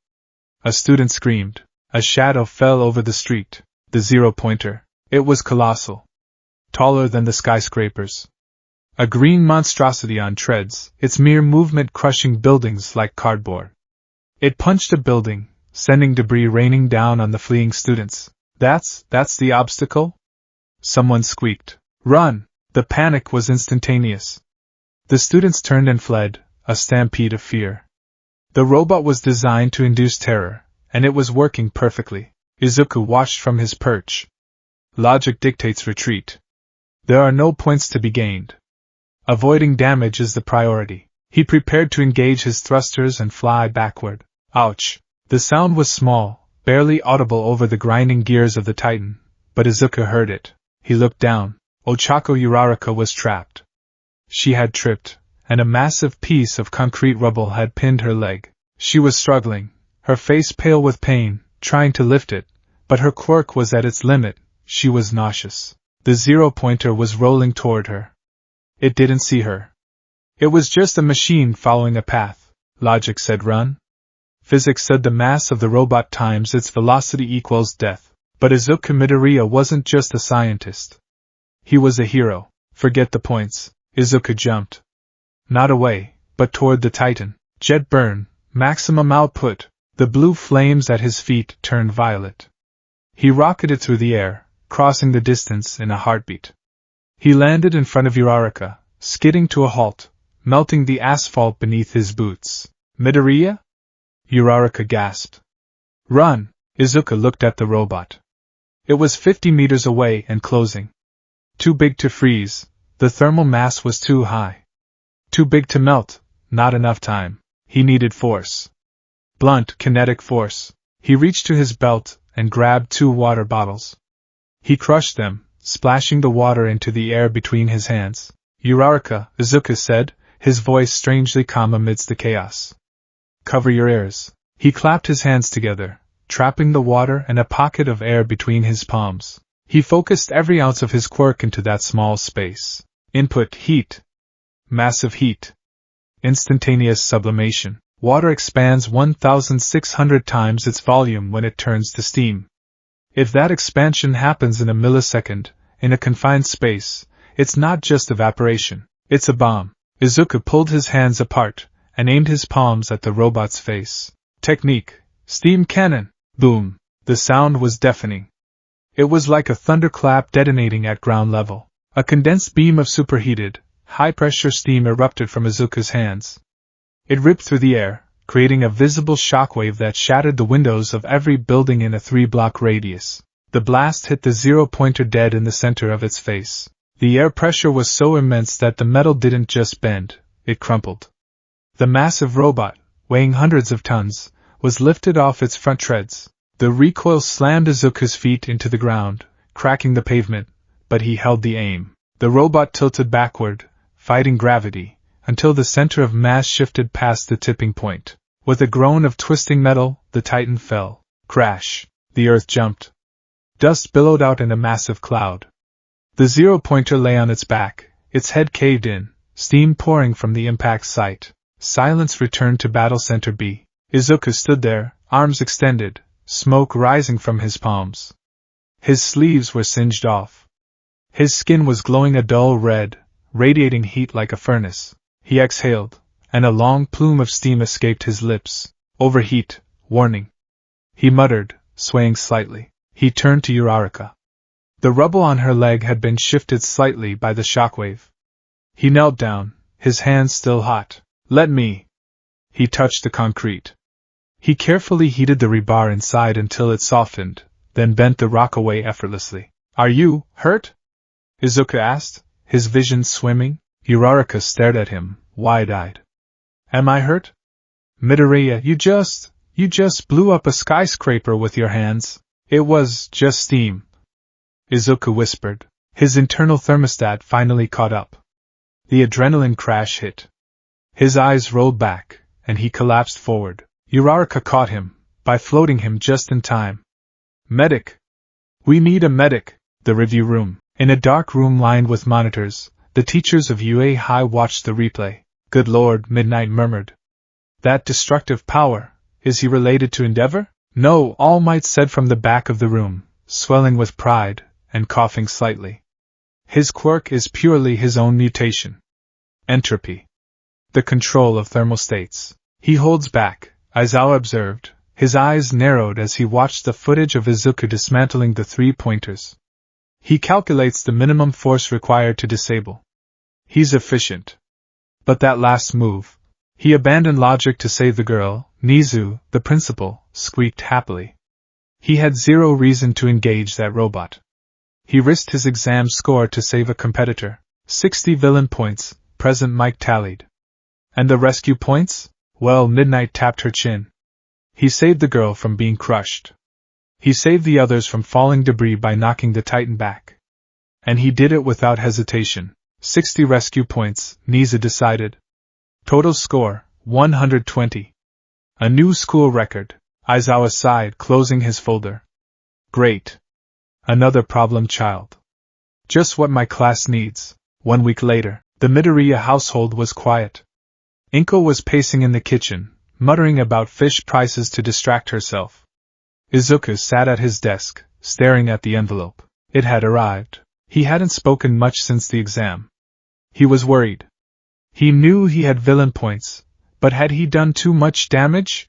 A student screamed. A shadow fell over the street. The 0-pointer. It was colossal. Taller than the skyscrapers. A green monstrosity on treads, its mere movement crushing buildings like cardboard. It punched a building, sending debris raining down on the fleeing students. That's the obstacle? Someone squeaked. Run! The panic was instantaneous. The students turned and fled, a stampede of fear. The robot was designed to induce terror, and it was working perfectly. Izuku watched from his perch. Logic dictates retreat. There are no points to be gained. Avoiding damage is the priority. He prepared to engage his thrusters and fly backward. Ouch! The sound was small, barely audible over the grinding gears of the Titan, but Izuku heard it. He looked down. Ochako Uraraka was trapped. She had tripped, and a massive piece of concrete rubble had pinned her leg. She was struggling, her face pale with pain, trying to lift it, but her quirk was at its limit. She was nauseous. The 0-pointer was rolling toward her. It didn't see her. It was just a machine following a path. Logic said run. Physics said the mass of the robot times its velocity equals death. But Izuku Midoriya wasn't just a scientist. He was a hero. Forget the points. Izuku jumped. Not away, but toward the Titan. Jet burn, maximum output. The blue flames at his feet turned violet. He rocketed through the air, crossing the distance in a heartbeat. He landed in front of Uraraka, skidding to a halt, melting the asphalt beneath his boots. Midoriya? Uraraka gasped. Run! Izuku looked at the robot. It was 50 meters away and closing. Too big to freeze, the thermal mass was too high. Too big to melt, not enough time. He needed force. Blunt, kinetic force. He reached to his belt and grabbed 2 water bottles. He crushed them, splashing the water into the air between his hands. Uraraka, Izuku said, his voice strangely calm amidst the chaos. Cover your ears. He clapped his hands together, trapping the water and a pocket of air between his palms. He focused every ounce of his quirk into that small space. Input, heat. Massive heat. Instantaneous sublimation. Water expands 1,600 times its volume when it turns to steam. If that expansion happens in a millisecond, in a confined space, it's not just evaporation, it's a bomb. Izuku pulled his hands apart and aimed his palms at the robot's face. Technique. Steam cannon. Boom. The sound was deafening. It was like a thunderclap detonating at ground level. A condensed beam of superheated, high-pressure steam erupted from Izuku's hands. It ripped through the air, creating a visible shockwave that shattered the windows of every building in a 3-block radius. The blast hit the 0-pointer dead in the center of its face. The air pressure was so immense that the metal didn't just bend, it crumpled. The massive robot, weighing hundreds of tons, was lifted off its front treads. The recoil slammed Izuku's feet into the ground, cracking the pavement, but he held the aim. The robot tilted backward, fighting gravity, until the center of mass shifted past the tipping point. With a groan of twisting metal, the Titan fell. Crash! The earth jumped. Dust billowed out in a massive cloud. The 0-pointer lay on its back, its head caved in, steam pouring from the impact site. Silence returned to Battle Center B. Izuku stood there, arms extended, smoke rising from his palms. His sleeves were singed off. His skin was glowing a dull red, radiating heat like a furnace. He exhaled, and a long plume of steam escaped his lips. Overheat, warning. He muttered, swaying slightly. He turned to Uraraka. The rubble on her leg had been shifted slightly by the shockwave. He knelt down, his hands still hot. Let me. He touched the concrete. He carefully heated the rebar inside until it softened, then bent the rock away effortlessly. Are you hurt? Izuku asked, his vision swimming. Uraraka stared at him, wide-eyed. Am I hurt? Midoriya, you just blew up a skyscraper with your hands. It was just steam. Izuku whispered. His internal thermostat finally caught up. The adrenaline crash hit. His eyes rolled back, and he collapsed forward. Uraraka caught him, by floating him just in time. Medic! We need a medic! The review room. In a dark room lined with monitors, the teachers of UA High watched the replay. Good Lord, Midnight murmured. That destructive power, is he related to Endeavor? No, All Might said from the back of the room, swelling with pride, and coughing slightly. His quirk is purely his own mutation. Entropy. The control of thermal states. He holds back, Aizawa observed, his eyes narrowed as he watched the footage of Izuku dismantling the 3 pointers. He calculates the minimum force required to disable. He's efficient. But that last move. He abandoned logic to save the girl. Nizu, the principal, squeaked happily. He had zero reason to engage that robot. He risked his exam score to save a competitor. 60 villain points, Present Mike tallied. And the rescue points? Well, Midnight tapped her chin. He saved the girl from being crushed. He saved the others from falling debris by knocking the Titan back. And he did it without hesitation. 60 rescue points, Nizu decided. Total score, 120. A new school record, Aizawa sighed, closing his folder. Great. Another problem child. Just what my class needs. 1 week later, the Midoriya household was quiet. Inko was pacing in the kitchen, muttering about fish prices to distract herself. Izuku sat at his desk, staring at the envelope. It had arrived. He hadn't spoken much since the exam. He was worried. He knew he had villain points, but had he done too much damage?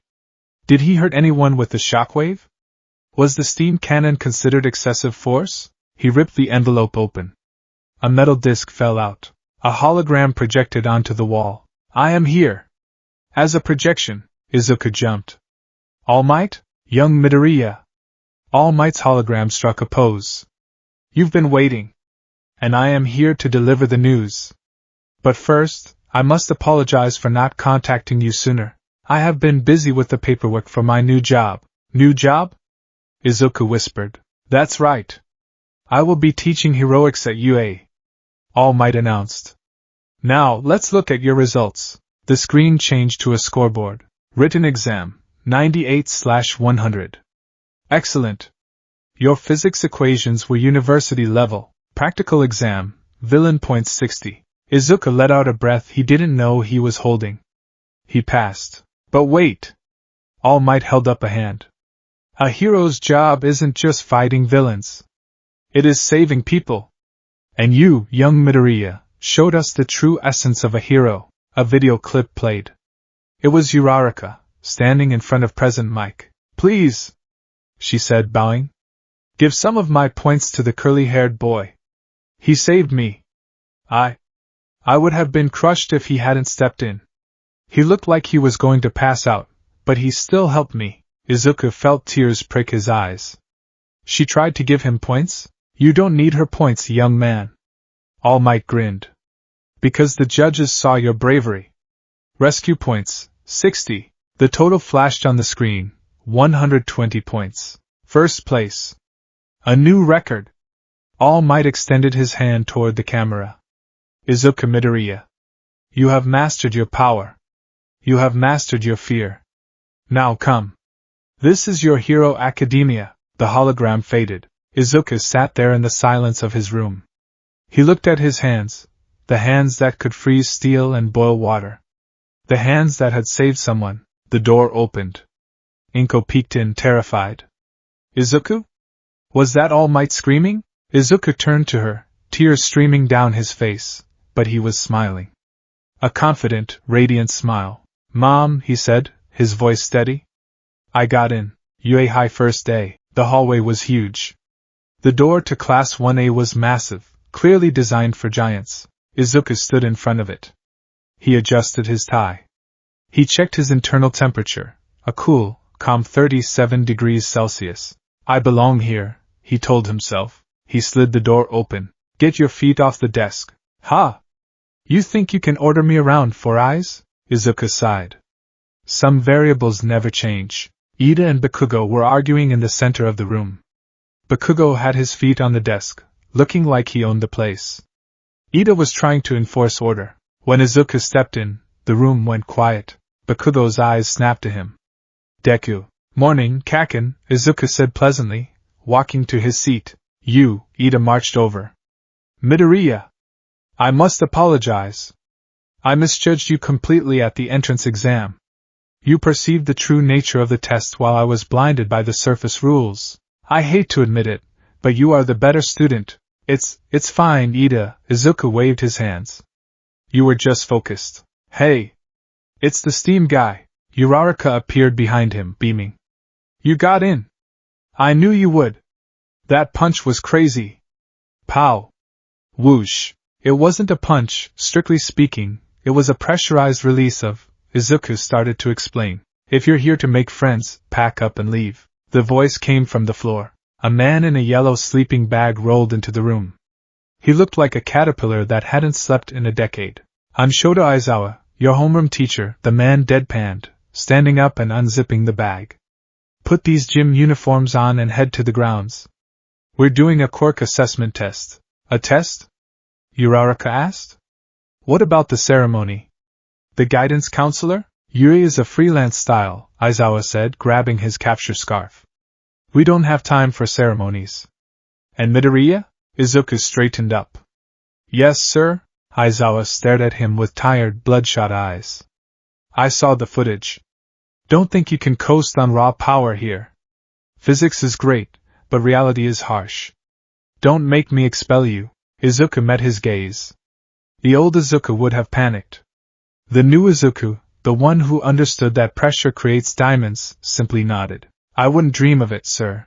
Did he hurt anyone with the shockwave? Was the steam cannon considered excessive force? He ripped the envelope open. A metal disc fell out. A hologram projected onto the wall. I am here. As a projection, Izuku jumped. All Might? Young Midoriya. All Might's hologram struck a pose. You've been waiting. And I am here to deliver the news. But first, I must apologize for not contacting you sooner. I have been busy with the paperwork for my new job. New job? Izuku whispered. That's right. I will be teaching heroics at UA. All Might announced. Now, let's look at your results. The screen changed to a scoreboard. Written exam, 98/100. Excellent. Your physics equations were university level. Practical exam, villain points 60. Izuku let out a breath he didn't know he was holding. He passed. But wait. All Might held up a hand. A hero's job isn't just fighting villains. It is saving people. And you, young Midoriya, showed us the true essence of a hero. A video clip played. It was Uraraka, standing in front of Present Mike. Please, she said, bowing. Give some of my points to the curly-haired boy. He saved me. I would have been crushed if he hadn't stepped in. He looked like he was going to pass out, but he still helped me. Izuku felt tears prick his eyes. She tried to give him points? You don't need her points, young man. All Might grinned. Because the judges saw your bravery. Rescue points, 60. The total flashed on the screen, 120 points. First place. A new record. All Might extended his hand toward the camera. Izuku Midoriya. You have mastered your power. You have mastered your fear. Now come. This is your hero academia. The hologram faded. Izuku sat there in the silence of his room. He looked at his hands, the hands that could freeze steel and boil water. The hands that had saved someone. The door opened. Inko peeked in, terrified. Izuku? Was that All Might screaming? Izuku turned to her, tears streaming down his face, but he was smiling. A confident, radiant smile. Mom, he said, his voice steady. I got in. UA High first day. The hallway was huge. The door to Class 1A was massive, clearly designed for giants. Izuku stood in front of it. He adjusted his tie. He checked his internal temperature, a cool, calm 37 degrees Celsius. I belong here, he told himself. He slid the door open. Get your feet off the desk. Ha! You think you can order me around 4 eyes? Izuku sighed. Some variables never change. Ida and Bakugo were arguing in the center of the room. Bakugo had his feet on the desk, looking like he owned the place. Ida was trying to enforce order. When Izuku stepped in, the room went quiet. Bakugo's eyes snapped to him. Deku. Morning, Kaken, Izuku said pleasantly, walking to his seat. You, Ida marched over. Midoriya. I must apologize. I misjudged you completely at the entrance exam. You perceived the true nature of the test while I was blinded by the surface rules. I hate to admit it, but you are the better student. It's fine, Ida, Izuku waved his hands. You were just focused. Hey! It's the steam guy. Uraraka appeared behind him, beaming. You got in. I knew you would. That punch was crazy. Pow! Whoosh! It wasn't a punch, strictly speaking, it was a pressurized release of, Izuku started to explain. If you're here to make friends, pack up and leave. The voice came from the floor. A man in a yellow sleeping bag rolled into the room. He looked like a caterpillar that hadn't slept in a decade. I'm Shoto Aizawa, your homeroom teacher, the man deadpanned, standing up and unzipping the bag. Put these gym uniforms on and head to the grounds. We're doing a quirk assessment test. A test? Uraraka asked. What about the ceremony? The guidance counselor? Yuri is a freelance style, Aizawa said, grabbing his capture scarf. We don't have time for ceremonies. And Midoriya? Izuku straightened up. Yes, sir? Aizawa stared at him with tired, bloodshot eyes. I saw the footage. Don't think you can coast on raw power here. Physics is great, but reality is harsh. Don't make me expel you. Izuku met his gaze. The old Izuku would have panicked. The new Izuku, the one who understood that pressure creates diamonds, simply nodded. I wouldn't dream of it, sir.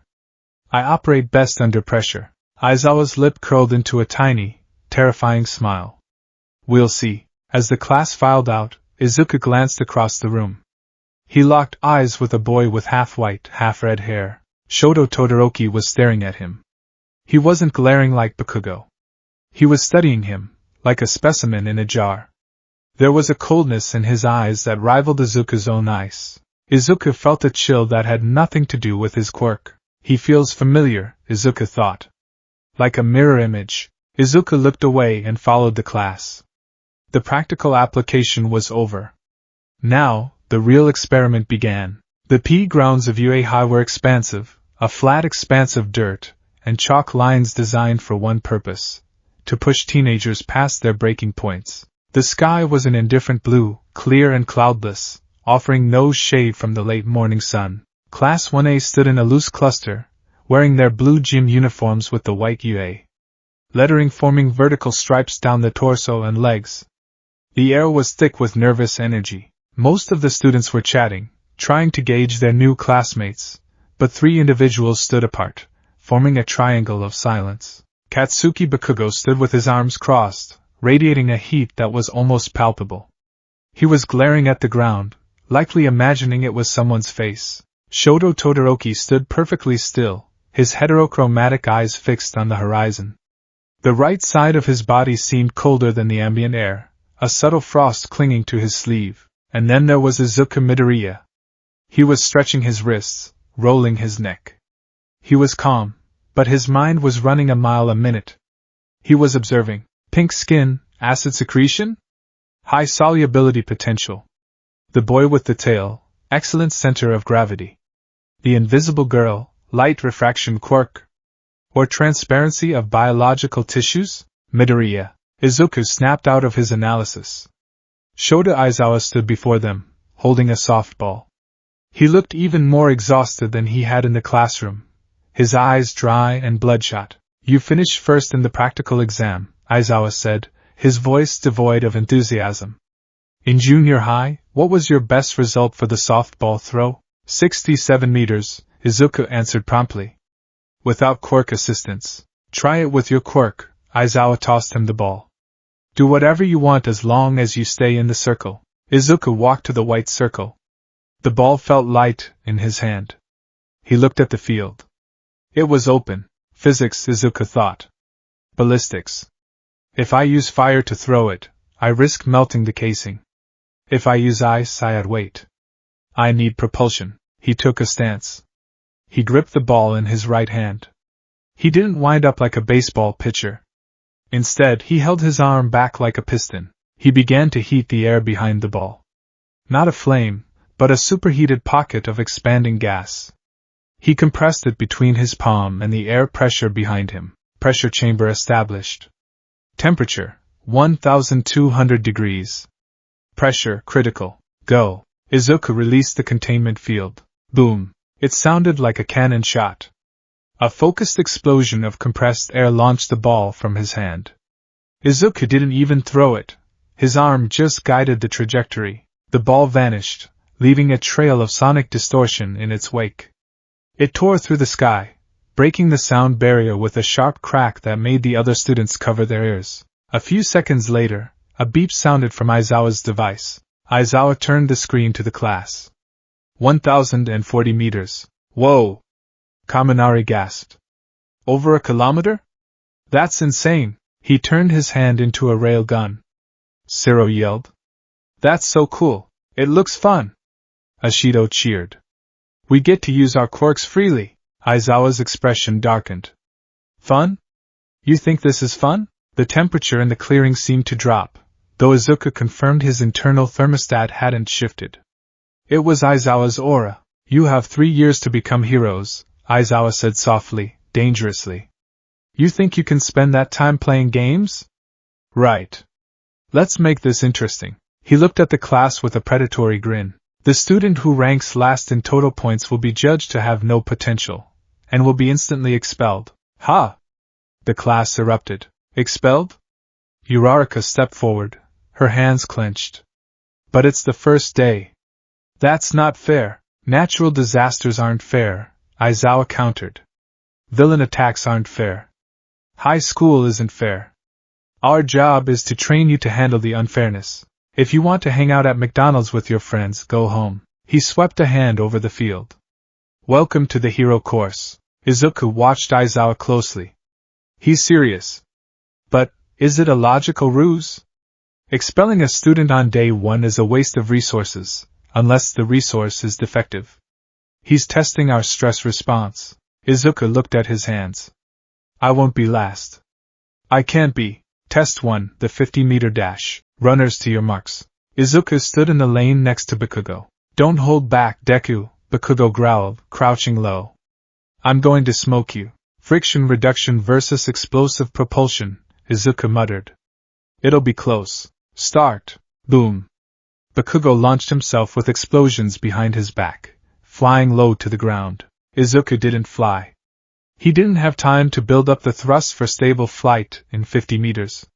I operate best under pressure. Aizawa's lip curled into a tiny, terrifying smile. We'll see. As the class filed out, Izuku glanced across the room. He locked eyes with a boy with half-white, half-red hair. Shoto Todoroki was staring at him. He wasn't glaring like Bakugo. He was studying him, like a specimen in a jar. There was a coldness in his eyes that rivaled Izuku's own ice. Izuku felt a chill that had nothing to do with his quirk. He feels familiar, Izuku thought. Like a mirror image. Izuku looked away and followed the class. The practical application was over. Now, the real experiment began. The PE grounds of UA High were expansive, a flat expanse of dirt, and chalk lines designed for one purpose: to push teenagers past their breaking points. The sky was an indifferent blue, clear and cloudless, offering no shade from the late morning sun. Class 1A stood in a loose cluster, wearing their blue gym uniforms with the white UA lettering forming vertical stripes down the torso and legs. The air was thick with nervous energy. Most of the students were chatting, trying to gauge their new classmates, but 3 individuals stood apart, forming a triangle of silence. Katsuki Bakugo stood with his arms crossed, radiating a heat that was almost palpable. He was glaring at the ground, likely imagining it was someone's face. Shoto Todoroki stood perfectly still, his heterochromatic eyes fixed on the horizon. The right side of his body seemed colder than the ambient air, a subtle frost clinging to his sleeve. And then there was Izuku Midoriya. He was stretching his wrists, rolling his neck. He was calm, but his mind was running a mile a minute. He was observing. Pink skin, acid secretion? High solubility potential. The boy with the tail, excellent center of gravity. The invisible girl, light refraction quirk. Or transparency of biological tissues? Midoriya. Izuku snapped out of his analysis. Shota Aizawa stood before them, holding a softball. He looked even more exhausted than he had in the classroom, his eyes dry and bloodshot. You finished first in the practical exam, Aizawa said, his voice devoid of enthusiasm. In junior high, what was your best result for the softball throw? 67 meters, Izuku answered promptly. Without quirk assistance. Try it with your quirk, Aizawa tossed him the ball. Do whatever you want as long as you stay in the circle. Izuku walked to the white circle. The ball felt light in his hand. He looked at the field. It was open. Physics, Izuku thought. Ballistics. If I use fire to throw it, I risk melting the casing. If I use ice, I add weight. I need propulsion. He took a stance. He gripped the ball in his right hand. He didn't wind up like a baseball pitcher. Instead, he held his arm back like a piston. He began to heat the air behind the ball. Not a flame, but a superheated pocket of expanding gas. He compressed it between his palm and the air pressure behind him. Pressure chamber established. Temperature, 1,200 degrees. Pressure, critical. Go. Izuku released the containment field. Boom. It sounded like a cannon shot. A focused explosion of compressed air launched the ball from his hand. Izuku didn't even throw it. His arm just guided the trajectory. The ball vanished, leaving a trail of sonic distortion in its wake. It tore through the sky, breaking the sound barrier with a sharp crack that made the other students cover their ears. A few seconds later, a beep sounded from Aizawa's device. Aizawa turned the screen to the class. 1,040 meters. Whoa! Kaminari gasped. Over a kilometer? That's insane. He turned his hand into a rail gun. Siro yelled. That's so cool. It looks fun. Ashido cheered. We get to use our quirks freely. Aizawa's expression darkened. Fun? You think this is fun? The temperature in the clearing seemed to drop, though Izuku confirmed his internal thermostat hadn't shifted. It was Aizawa's aura. You have 3 years to become heroes, Aizawa said softly, dangerously. You think you can spend that time playing games? Right. Let's make this interesting. He looked at the class with a predatory grin. The student who ranks last in total points will be judged to have no potential, and will be instantly expelled. Ha! The class erupted. Expelled? Uraraka stepped forward, her hands clenched. But it's the first day. That's not fair. Natural disasters aren't fair, Aizawa countered. Villain attacks aren't fair. High school isn't fair. Our job is to train you to handle the unfairness. If you want to hang out at McDonald's with your friends, go home. He swept a hand over the field. Welcome to the hero course. Izuku watched Aizawa closely. He's serious. But, is it a logical ruse? Expelling a student on day 1 is a waste of resources, unless the resource is defective. He's testing our stress response. Izuku looked at his hands. I won't be last. I can't be. Test 1, the 50-meter dash. Runners to your marks. Izuku stood in the lane next to Bakugo. Don't hold back, Deku, Bakugo growled, crouching low. I'm going to smoke you. Friction reduction versus explosive propulsion, Izuku muttered. It'll be close. Start. Boom. Bakugo launched himself with explosions behind his back, flying low to the ground. Izuku didn't fly. He didn't have time to build up the thrust for stable flight in 50 meters.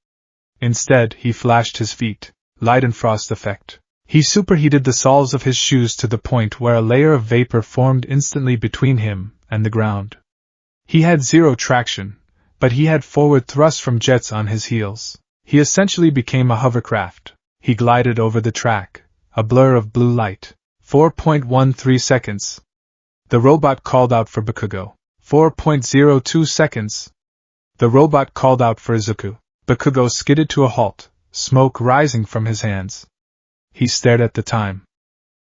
Instead, he flashed his feet. Light and frost effect. He superheated the soles of his shoes to the point where a layer of vapor formed instantly between him and the ground. He had zero traction, but he had forward thrust from jets on his heels. He essentially became a hovercraft. He glided over the track, a blur of blue light. 4.13 seconds. The robot called out for Bakugo. 4.02 seconds. The robot called out for Izuku. Bakugo skidded to a halt, smoke rising from his hands. He stared at the time.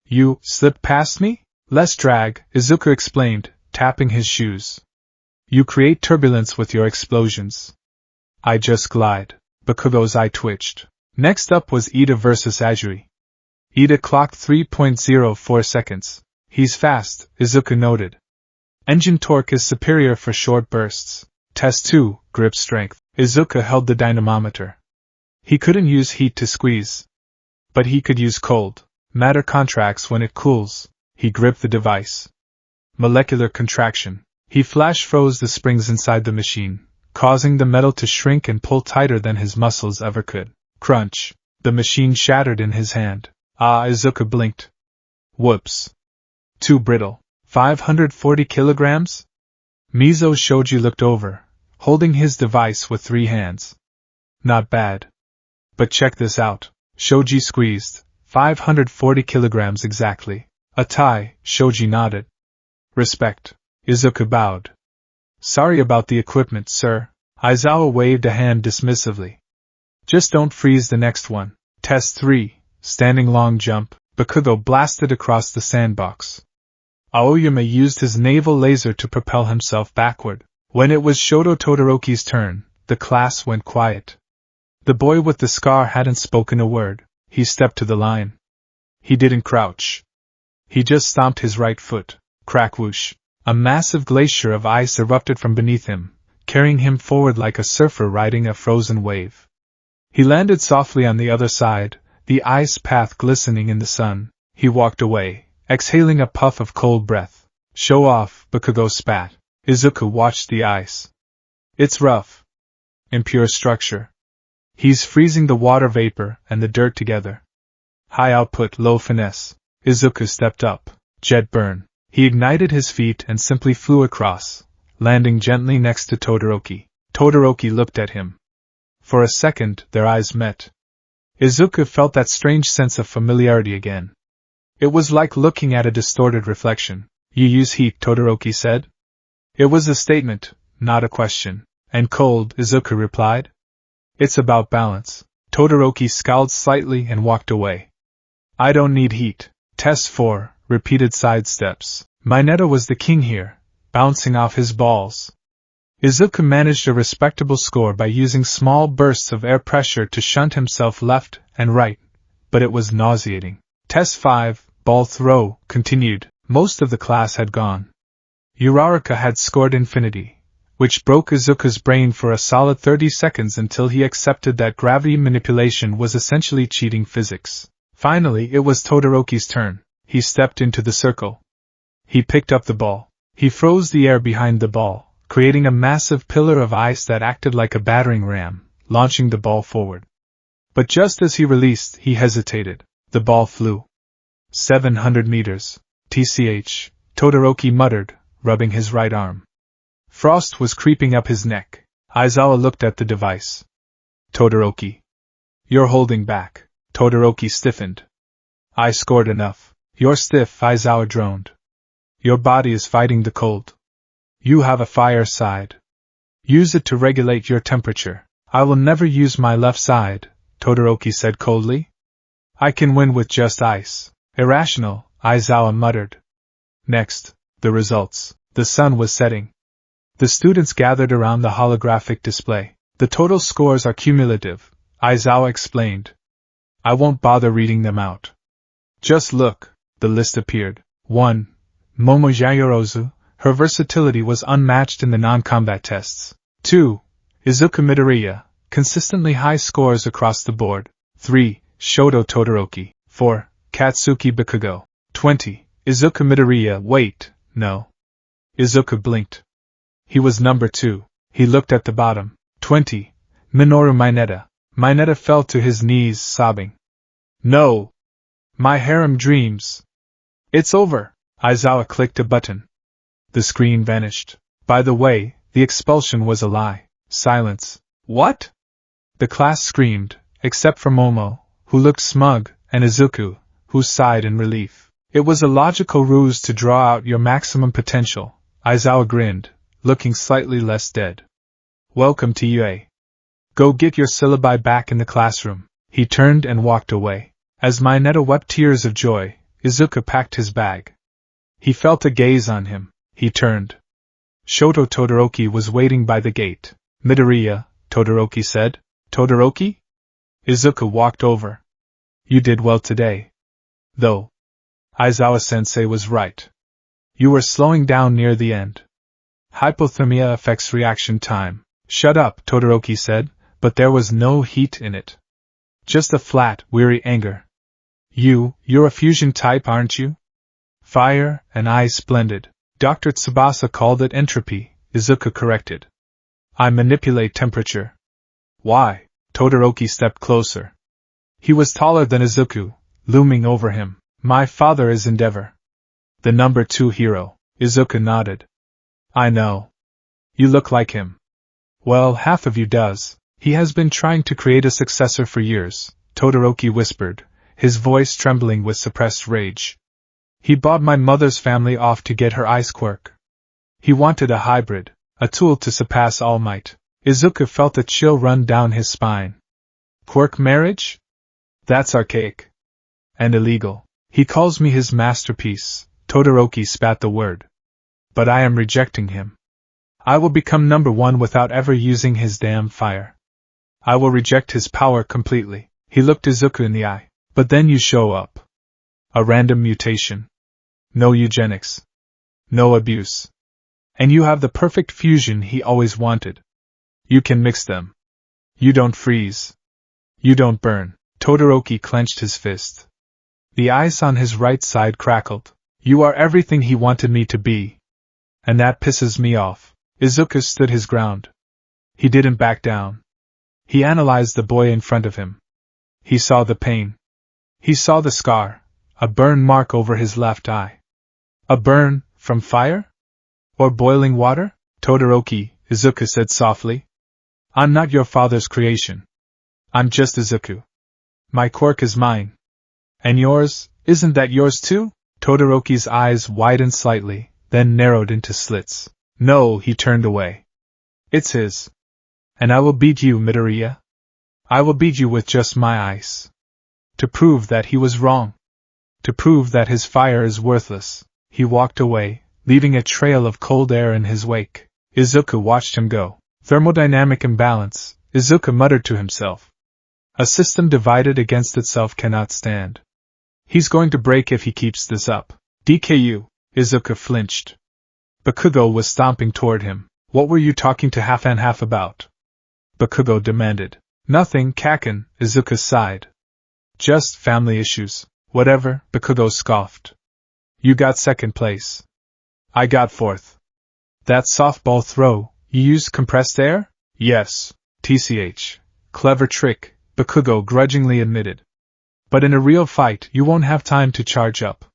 You slipped past me? Less drag, Izuku explained, tapping his shoes. You create turbulence with your explosions. I just glide. Bakugo's eye twitched. Next up was Ida versus Azuri. Ida clocked 3.04 seconds. He's fast, Izuku noted. Engine torque is superior for short bursts. Test 2, grip strength. Izuku held the dynamometer. He couldn't use heat to squeeze. But he could use cold. Matter contracts when it cools. He gripped the device. Molecular contraction. He flash froze the springs inside the machine, causing the metal to shrink and pull tighter than his muscles ever could. Crunch. The machine shattered in his hand. Izuku blinked. Whoops. Too brittle. 540 kilograms? Mizo Shoji looked over, holding his device with 3 hands. Not bad. But check this out. Shoji squeezed. 540 kilograms exactly. A tie, Shoji nodded. Respect. Izuku bowed. Sorry about the equipment, sir. Aizawa waved a hand dismissively. Just don't freeze the next one. Test 3, standing long jump. Bakugo blasted across the sandbox. Aoyama used his naval laser to propel himself backward. When it was Shoto Todoroki's turn, the class went quiet. The boy with the scar hadn't spoken a word. He stepped to the line. He didn't crouch. He just stomped his right foot. Crack whoosh. A massive glacier of ice erupted from beneath him, carrying him forward like a surfer riding a frozen wave. He landed softly on the other side, the ice path glistening in the sun. He walked away, exhaling a puff of cold breath. Show off, Bakugo spat. Izuku watched the ice. It's rough. Impure structure. He's freezing the water vapor and the dirt together. High output, low finesse. Izuku stepped up. Jet burn. He ignited his feet and simply flew across, landing gently next to Todoroki. Todoroki looked at him. For a second, their eyes met. Izuku felt that strange sense of familiarity again. It was like looking at a distorted reflection. You use heat, Todoroki said. It was a statement, not a question. And cold, Izuku replied. It's about balance. Todoroki scowled slightly and walked away. I don't need heat. Test 4, repeated sidesteps. Mineta was the king here, bouncing off his balls. Izuku managed a respectable score by using small bursts of air pressure to shunt himself left and right, but it was nauseating. Test 5, ball throw, continued. Most of the class had gone. Uraraka had scored infinity, which broke Izuku's brain for a solid 30 seconds until he accepted that gravity manipulation was essentially cheating physics. Finally, it was Todoroki's turn. He stepped into the circle. He picked up the ball. He froze the air behind the ball, creating a massive pillar of ice that acted like a battering ram, launching the ball forward. But just as he released, he hesitated. The ball flew. 700 meters. TCH, Todoroki muttered, rubbing his right arm. Frost was creeping up his neck. Aizawa looked at the device. Todoroki. You're holding back. Todoroki stiffened. I scored enough. You're stiff, Aizawa droned. Your body is fighting the cold. You have a fire side. Use it to regulate your temperature. I will never use my left side, Todoroki said coldly. I can win with just ice. Irrational, Aizawa muttered. Next, the results. The sun was setting. The students gathered around the holographic display. The total scores are cumulative, Aizawa explained. I won't bother reading them out. Just look, the list appeared. 1. Momo Yayorozu, her versatility was unmatched in the non-combat tests. 2. Izuku Midoriya, consistently high scores across the board. 3. Shoto Todoroki. 4. Katsuki Bakugo. 20. Izuku Midoriya. Wait, no. Izuku blinked. He was number 2. He looked at the bottom. 20. Minoru Mineta. Mineta fell to his knees, sobbing. No! My harem dreams! It's over! Aizawa clicked a button. The screen vanished. By the way, the expulsion was a lie. Silence. What? The class screamed, except for Momo, who looked smug, and Izuku, who sighed in relief. It was a logical ruse to draw out your maximum potential. Aizawa grinned, looking slightly less dead. Welcome to UA. Go get your syllabi back in the classroom. He turned and walked away. As Mineta wept tears of joy, Izuku packed his bag. He felt a gaze on him. He turned. Shoto Todoroki was waiting by the gate. Midoriya, Todoroki said. Todoroki? Izuku walked over. You did well today. Though. Aizawa-sensei was right. You were slowing down near the end. Hypothermia affects reaction time. Shut up, Todoroki said, but there was no heat in it. Just a flat, weary anger. You're a fusion type, aren't you? Fire and ice blended. Dr. Tsubasa called it entropy, Izuku corrected. I manipulate temperature. Why? Todoroki stepped closer. He was taller than Izuku, looming over him. My father is Endeavor. The number 2 hero. Izuku nodded. I know. You look like him. Well, half of you does. He has been trying to create a successor for years, Todoroki whispered, his voice trembling with suppressed rage. He bought my mother's family off to get her ice quirk. He wanted a hybrid, a tool to surpass All Might. Izuku felt a chill run down his spine. Quirk marriage? That's archaic. And illegal. He calls me his masterpiece. Todoroki spat the word. But I am rejecting him. I will become number 1 without ever using his damn fire. I will reject his power completely. He looked Izuku in the eye. But then you show up. A random mutation. No eugenics. No abuse. And you have the perfect fusion he always wanted. You can mix them. You don't freeze. You don't burn. Todoroki clenched his fist. The ice on his right side crackled. You are everything he wanted me to be. And that pisses me off. Izuku stood his ground. He didn't back down. He analyzed the boy in front of him. He saw the pain. He saw the scar, a burn mark over his left eye. A burn, from fire? Or boiling water? Todoroki, Izuku said softly. I'm not your father's creation. I'm just Izuku. My quirk is mine. And yours, isn't that yours too? Todoroki's eyes widened slightly, then narrowed into slits. No, he turned away. It's his. And I will beat you, Midoriya. I will beat you with just my ice. To prove that he was wrong. To prove that his fire is worthless. He walked away, leaving a trail of cold air in his wake. Izuku watched him go. Thermodynamic imbalance, Izuku muttered to himself. A system divided against itself cannot stand. He's going to break if he keeps this up. DKU, Izuku flinched. Bakugo was stomping toward him. What were you talking to half and half about? Bakugo demanded. Nothing, Kaken, Izuku sighed. Just family issues. Whatever, Bakugo scoffed. You got second place. I got fourth. That softball throw, you used compressed air? Yes. TCH. Clever trick, Bakugo grudgingly admitted. But in a real fight, you won't have time to charge up.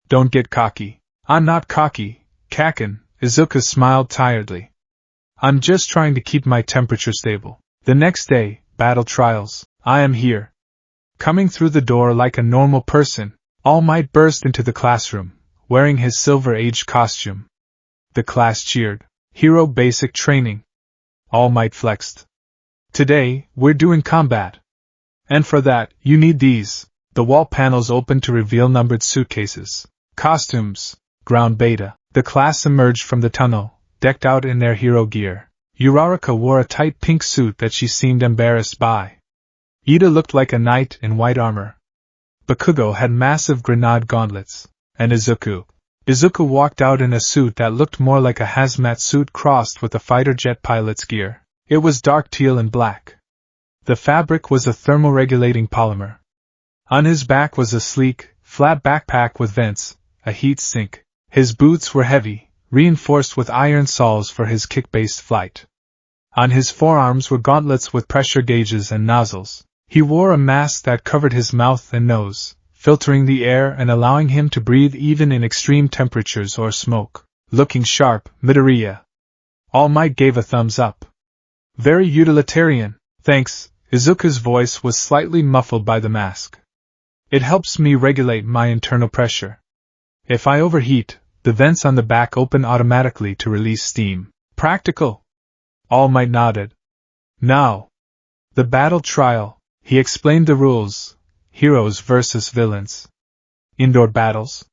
Don't get cocky. I'm not cocky, Kaken, Izuku smiled tiredly. I'm just trying to keep my temperature stable. The next day, battle trials, I am here. Coming through the door like a normal person, All Might burst into the classroom, wearing his Silver Age costume. The class cheered. Hero basic training. All Might flexed. Today, we're doing combat. And for that, you need these. The wall panels opened to reveal numbered suitcases. Costumes. Ground beta. The class emerged from the tunnel, decked out in their hero gear. Uraraka wore a tight pink suit that she seemed embarrassed by. Ida looked like a knight in white armor. Bakugo had massive grenade gauntlets. And Izuku walked out in a suit that looked more like a hazmat suit crossed with a fighter jet pilot's gear. It was dark teal and black. The fabric was a thermoregulating polymer. On his back was a sleek, flat backpack with vents, a heat sink. His boots were heavy, reinforced with iron soles for his kick-based flight. On his forearms were gauntlets with pressure gauges and nozzles. He wore a mask that covered his mouth and nose, filtering the air and allowing him to breathe even in extreme temperatures or smoke. Looking sharp, Midoriya. All Might gave a thumbs up. Very utilitarian, thanks. Izuku's voice was slightly muffled by the mask. It helps me regulate my internal pressure. If I overheat, the vents on the back open automatically to release steam. Practical. All Might nodded. Now. The battle trial. He explained the rules. Heroes versus villains. Indoor battles.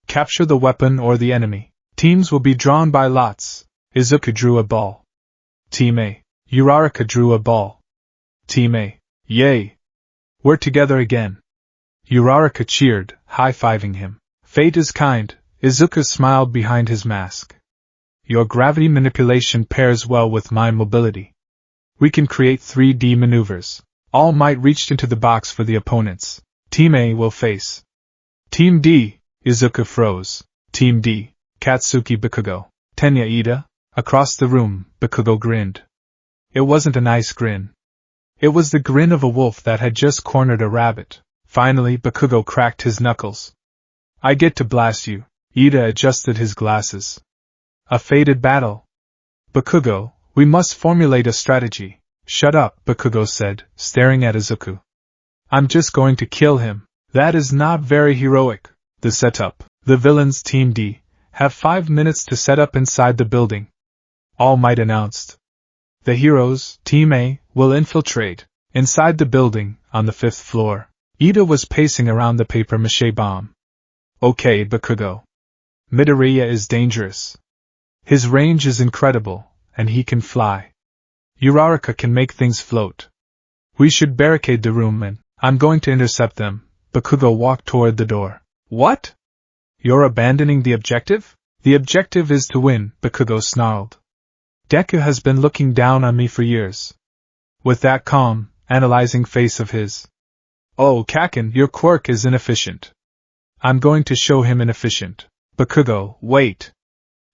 Capture the weapon or the enemy. Teams will be drawn by lots. Izuku drew a ball. Team A. Uraraka drew a ball. Team A. Yay! We're together again. Uraraka cheered, high-fiving him. Fate is kind. Izuku smiled behind his mask. Your gravity manipulation pairs well with my mobility. We can create 3D maneuvers. All Might reached into the box for the opponents. Team A will face Team D. Izuku froze. Team D. Katsuki Bakugo. Tenya Ida. Across the room, Bakugo grinned. It wasn't a nice grin. It was the grin of a wolf that had just cornered a rabbit. Finally, Bakugo cracked his knuckles. I get to blast you. Ida adjusted his glasses. A fated battle. Bakugo, we must formulate a strategy. Shut up, Bakugo said, staring at Izuku. I'm just going to kill him. That is not very heroic. The setup. The villains Team D have 5 minutes to set up inside the building. All Might announced. The heroes, Team A, will infiltrate inside the building on the 5th floor. Ida was pacing around the papier-mâché bomb. Okay, Bakugo. Midoriya is dangerous. His range is incredible, and he can fly. Uraraka can make things float. We should barricade the room and I'm going to intercept them. Bakugo walked toward the door. What? You're abandoning the objective? The objective is to win, Bakugo snarled. Deku has been looking down on me for years. With that calm, analyzing face of his. Oh, Kaken, your quirk is inefficient. I'm going to show him inefficient. Bakugo, wait.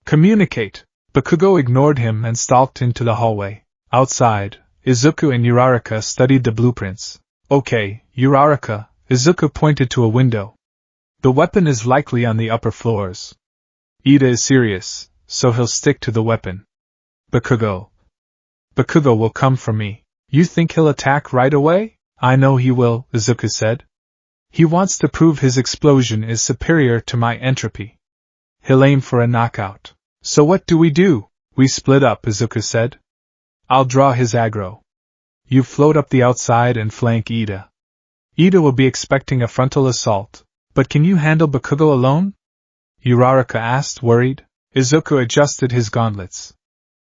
Communicate. Bakugo ignored him and stalked into the hallway. Outside, Izuku and Uraraka studied the blueprints. Okay, Uraraka, Izuku pointed to a window. The weapon is likely on the upper floors. Ida is serious, so he'll stick to the weapon. Bakugo. Bakugo will come for me. You think he'll attack right away? I know he will, Izuku said. He wants to prove his explosion is superior to my entropy. He'll aim for a knockout. So what do? We split up, Izuku said. I'll draw his aggro. You float up the outside and flank Ida. Ida will be expecting a frontal assault, but can you handle Bakugo alone? Uraraka asked, worried. Izuku adjusted his gauntlets.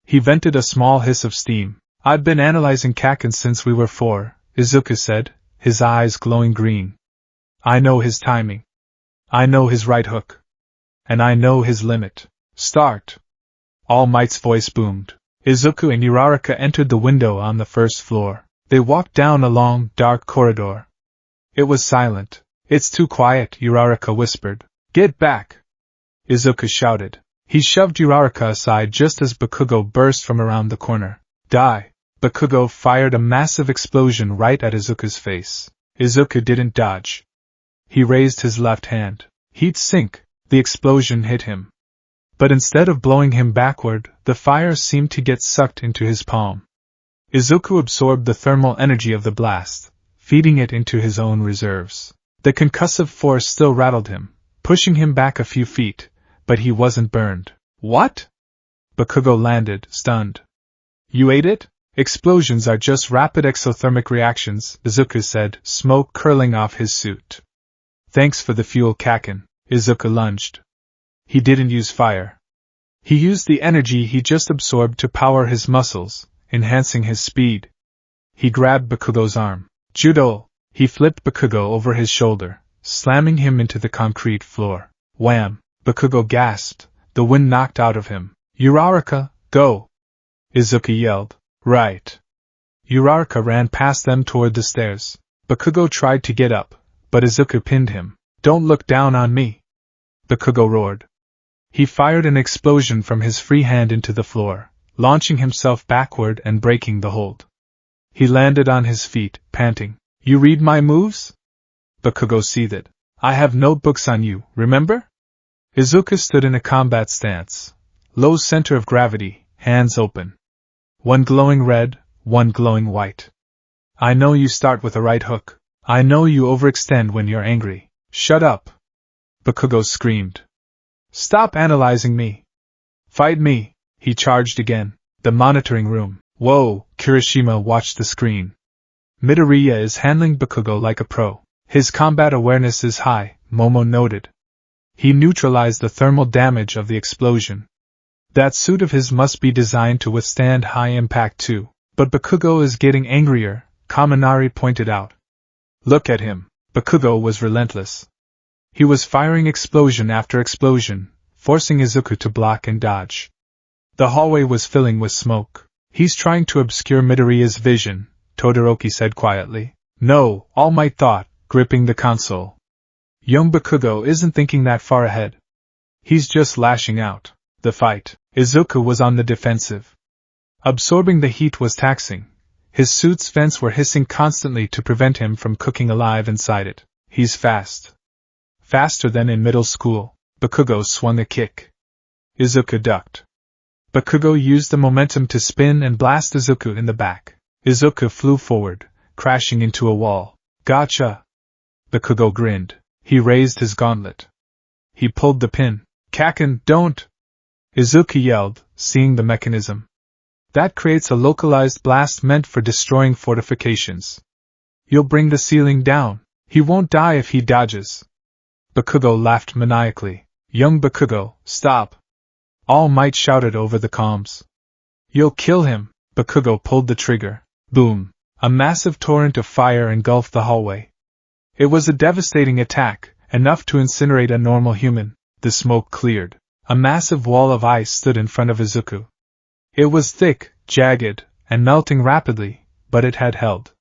He vented a small hiss of steam. I've been analyzing Kaken since we were 4, Izuku said, his eyes glowing green. I know his timing. I know his right hook. And I know his limit. Start. All Might's voice boomed. Izuku and Uraraka entered the window on the 1st floor. They walked down a long, dark corridor. It was silent. It's too quiet, Uraraka whispered. Get back! Izuku shouted. He shoved Uraraka aside just as Bakugo burst from around the corner. Die! Bakugo fired a massive explosion right at Izuku's face. Izuku didn't dodge. He raised his left hand. Heat sink! The explosion hit him. But instead of blowing him backward, the fire seemed to get sucked into his palm. Izuku absorbed the thermal energy of the blast, feeding it into his own reserves. The concussive force still rattled him, pushing him back a few feet, but he wasn't burned. What? Bakugo landed, stunned. You ate it? Explosions are just rapid exothermic reactions, Izuku said, smoke curling off his suit. Thanks for the fuel, Kaken. Izuku lunged. He didn't use fire. He used the energy he just absorbed to power his muscles, enhancing his speed. He grabbed Bakugo's arm. Judo! He flipped Bakugo over his shoulder, slamming him into the concrete floor. Wham! Bakugo gasped, the wind knocked out of him. Uraraka, go! Izuku yelled. Right. Uraraka ran past them toward the stairs. Bakugo tried to get up, but Izuku pinned him. Don't look down on me! Bakugo roared. He fired an explosion from his free hand into the floor, launching himself backward and breaking the hold. He landed on his feet, panting. You read my moves? Bakugo seethed. I have notebooks on you, remember? Izuku stood in a combat stance. Low center of gravity, hands open. One glowing red, one glowing white. I know you start with a right hook. I know you overextend when you're angry. Shut up! Bakugo screamed. Stop analyzing me! Fight me! He charged again. The monitoring room. Whoa! Kirishima watched the screen. Midoriya is handling Bakugo like a pro. His combat awareness is high, Momo noted. He neutralized the thermal damage of the explosion. That suit of his must be designed to withstand high impact too. But Bakugo is getting angrier, Kaminari pointed out. Look at him. Bakugo was relentless. He was firing explosion after explosion, forcing Izuku to block and dodge. The hallway was filling with smoke. He's trying to obscure Midoriya's vision, Todoroki said quietly. No, All Might thought, gripping the console. Young Bakugo isn't thinking that far ahead. He's just lashing out. The fight. Izuku was on the defensive. Absorbing the heat was taxing. His suit's vents were hissing constantly to prevent him from cooking alive inside it. He's fast. Faster than in middle school. Bakugo swung a kick. Izuku ducked. Bakugo used the momentum to spin and blast Izuku in the back. Izuku flew forward, crashing into a wall. Gotcha! Bakugo grinned. He raised his gauntlet. He pulled the pin. Kaken, don't! Izuku yelled, seeing the mechanism. That creates a localized blast meant for destroying fortifications. You'll bring the ceiling down. He won't die if he dodges. Bakugo laughed maniacally. Young Bakugo, stop! All Might shouted over the comms. You'll kill him! Bakugo pulled the trigger. Boom! A massive torrent of fire engulfed the hallway. It was a devastating attack, enough to incinerate a normal human. The smoke cleared. A massive wall of ice stood in front of Izuku. It was thick, jagged, and melting rapidly, but it had held.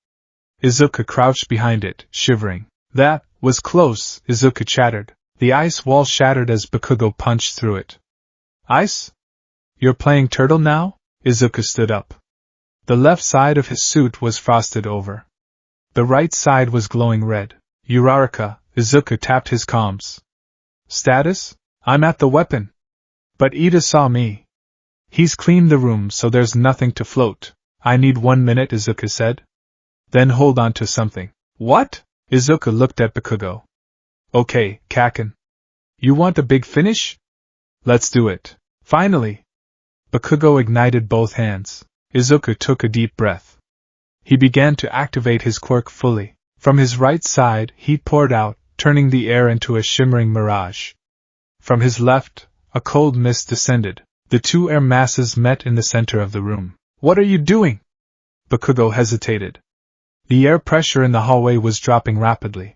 Izuku crouched behind it, shivering. That was close, Izuku chattered. The ice wall shattered as Bakugo punched through it. Ice? You're playing turtle now? Izuku stood up. The left side of his suit was frosted over. The right side was glowing red. Uraraka, Izuku tapped his comms. Status? I'm at the weapon. But Ida saw me. He's cleaned the room so there's nothing to float. I need 1 minute, Izuku said. Then hold on to something. What? Izuku looked at Bakugo. Okay, Kaken. You want a big finish? Let's do it. Finally. Bakugo ignited both hands. Izuku took a deep breath. He began to activate his quirk fully. From his right side, heat poured out, turning the air into a shimmering mirage. From his left, a cold mist descended. The two air masses met in the center of the room. What are you doing? Bakugo hesitated. The air pressure in the hallway was dropping rapidly.